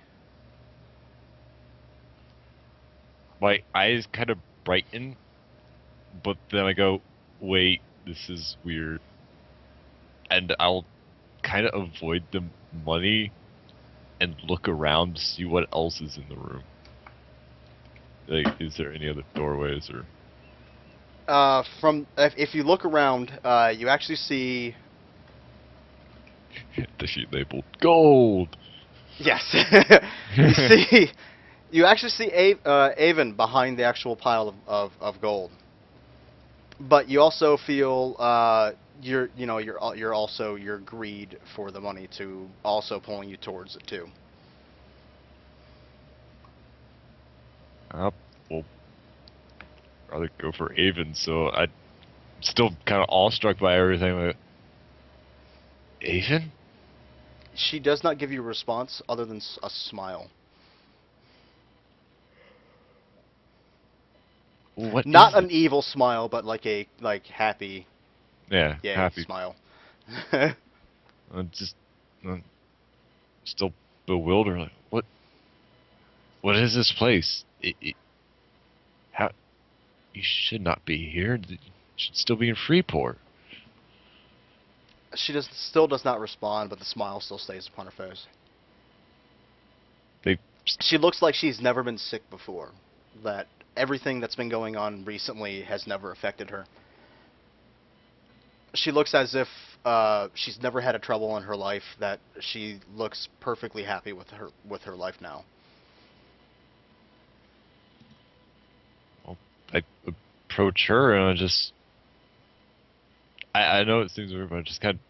My eyes kind of brighten, but then I go, wait, this is weird. And I'll kind of avoid the money and look around to see what else is in the room. Like, is there any other doorways or... If you look around, you actually see. the sheet labeled gold. Yes. You actually see Avon behind the actual pile of gold. But you also feel your greed for the money to also pulling you towards it too. Well, rather go for Avon, so I'm still kind of awestruck by everything. Like, Avon? She does not give you a response other than a smile. What? Not is an evil smile, but like a happy, Yeah, yeah, happy. smile. I'm just still bewildered. Like, what? What is this place? How? You should not be here. You should still be in Freeport. She still does not respond, but the smile still stays upon her face. They. She looks like she's never been sick before. That everything that's been going on recently has never affected her. She looks as if she's never had a trouble in her life. That she looks perfectly happy with her life now. I approach her and I know it seems weird, but I just kind of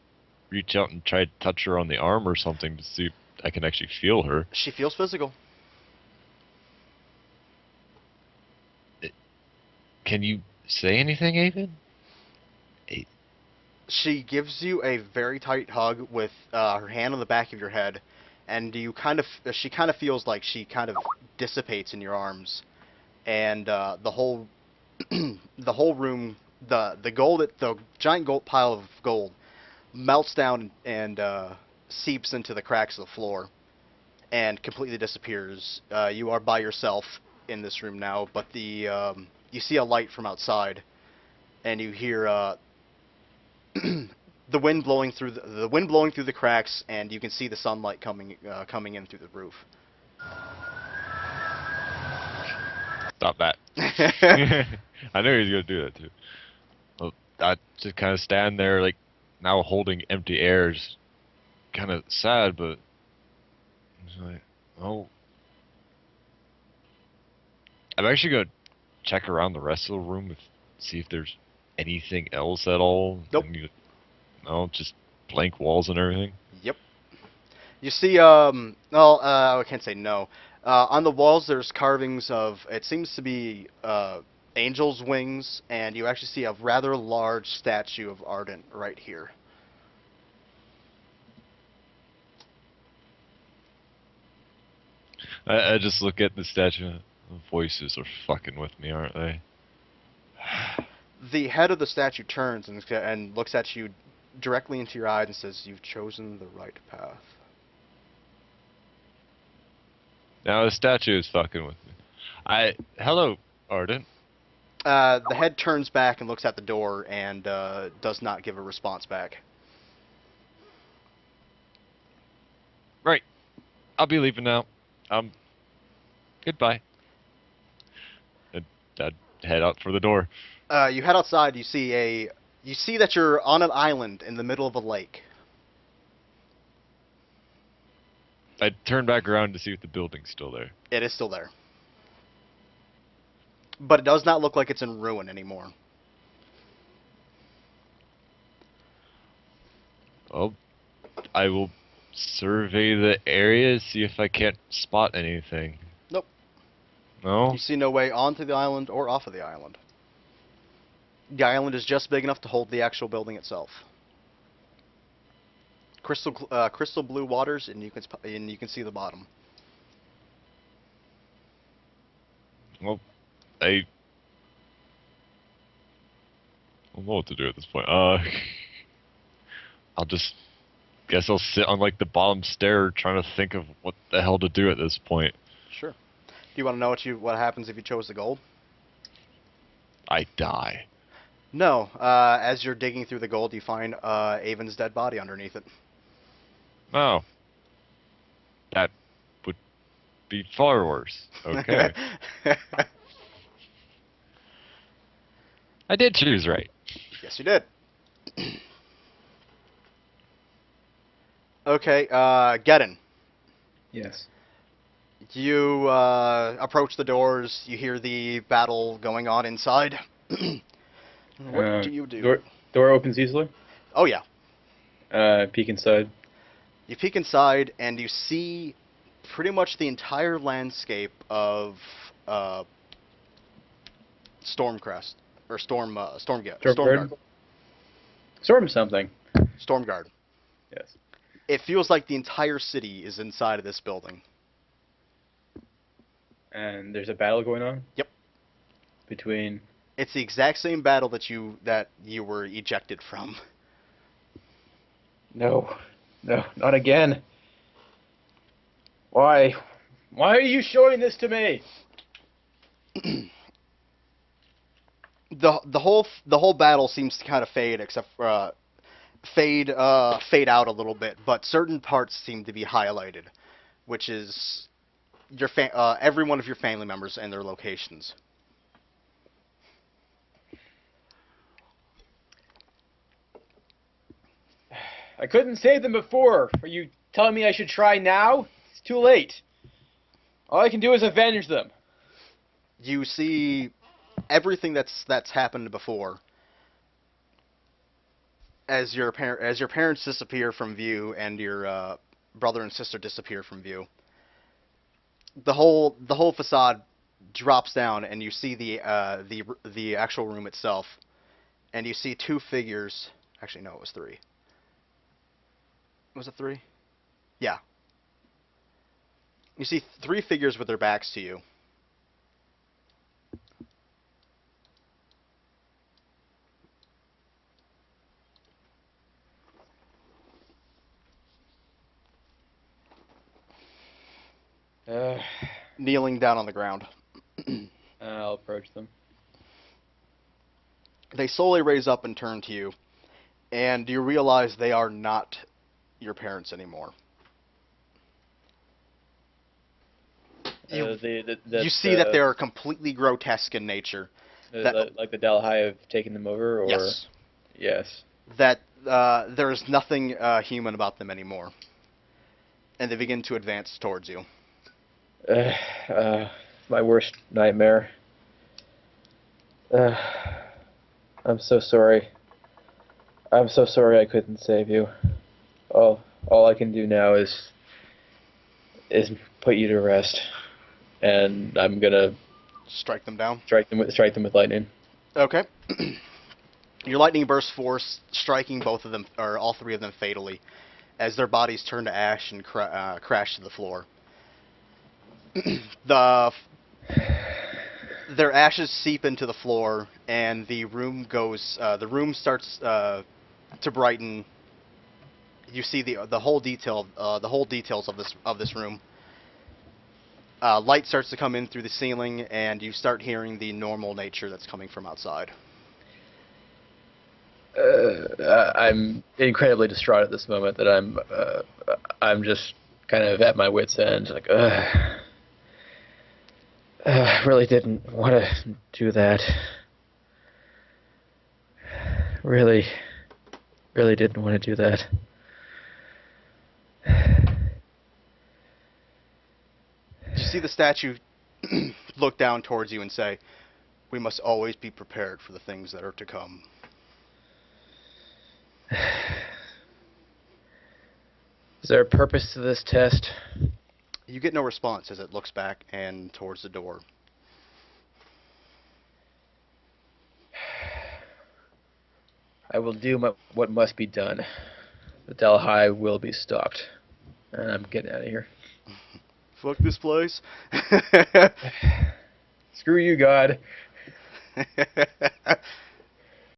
reach out and try to touch her on the arm or something to see if I can actually feel her. She feels physical. Can you say anything, Avon? She gives you a very tight hug with her hand on the back of your head, and she kind of feels like she kind of dissipates in your arms, and the whole the whole room, the giant gold pile of gold melts down and seeps into the cracks of the floor and completely disappears. You are by yourself in this room now, but you see a light from outside, and you hear the wind blowing through the cracks, and you can see the sunlight coming in through the roof. Stop that. I knew he was gonna do that too. Well, I just kind of stand there, like, now holding empty air, just kind of sad, but it's like, oh. I'm actually gonna check around the rest of the room, see if there's anything else at all. Nope. No, just blank walls and everything. Yep. You see, I can't say no. On the walls, there's carvings of, it seems to be angels' wings, and you actually see a rather large statue of Ardent right here. I just look at the statue. The voices are fucking with me, aren't they? The head of the statue turns and looks at you directly into your eyes and says, "You've chosen the right path." Now the statue is fucking with me. Hello, Ardent. The head turns back and looks at the door and does not give a response back. Right. I'll be leaving now. Goodbye. And I'd head out for the door. You head outside. You see that you're on an island in the middle of a lake. I turn back around to see if the building's still there. It is still there, but it does not look like it's in ruin anymore. Well, I will survey the area, see if I can't spot anything. Nope. No? You see no way onto the island or off of the island. The island is just big enough to hold the actual building itself. Crystal blue waters, and you can see the bottom. Well, I don't know what to do at this point. I'll just guess I'll sit on like the bottom stair trying to think of what the hell to do at this point. Sure. Do you want to know what happens if you chose the gold? I die. No. As you're digging through the gold, you find Avon's dead body underneath it. Oh. That would be far worse. Okay. I did choose right. Yes, you did. Okay, Geddon. Yes. You approach the doors. You hear the battle going on inside. What do you do? Door opens easily. Oh, yeah. Peek inside. You peek inside, and you see pretty much the entire landscape of Stormcrest. Or Stormguard. Storm something. Stormguard. Yes. It feels like the entire city is inside of this building. And there's a battle going on? Yep. Between... It's the exact same battle that you were ejected from. No. No, not again. Why? Why are you showing this to me? The whole battle seems to kind of fade, except for fade out a little bit, but certain parts seem to be highlighted, which is your every one of your family members and their locations. I couldn't save them before. Are you telling me I should try now? It's too late. All I can do is avenge them. You see everything that's happened before. As your parents disappear from view and your brother and sister disappear from view, the whole facade drops down, and you see the actual room itself, and you see two figures. Actually, no, it was three. Was it three? Yeah. You see three figures with their backs to you. Kneeling down on the ground. I'll approach them. They slowly raise up and turn to you, and you realize they are not your parents anymore. You see that they are completely grotesque in nature. Like the Dalahai have taken them over, or yes, yes, that there is nothing human about them anymore, and they begin to advance towards you. My worst nightmare. I'm so sorry. I'm so sorry I couldn't save you. All I can do now is put you to rest, and I'm gonna strike them down. Strike them with lightning. Okay. Your lightning bursts forth, striking both of them, or all three of them, fatally, as their bodies turn to ash and crash to the floor. Their ashes seep into the floor, and the room goes. The room starts to brighten. You see the whole details of this room. Light starts to come in through the ceiling, and you start hearing the normal nature that's coming from outside. I'm incredibly distraught at this moment. That I'm just kind of at my wit's end. Like, really didn't want to do that. Really didn't want to do that. You see the statue look down towards you and say, "We must always be prepared for the things that are to come." Is there a purpose to this test? You get no response as it looks back and towards the door. I will do what must be done. The Dalahai will be stopped. And I'm getting out of here. Fuck this place. Screw you, God.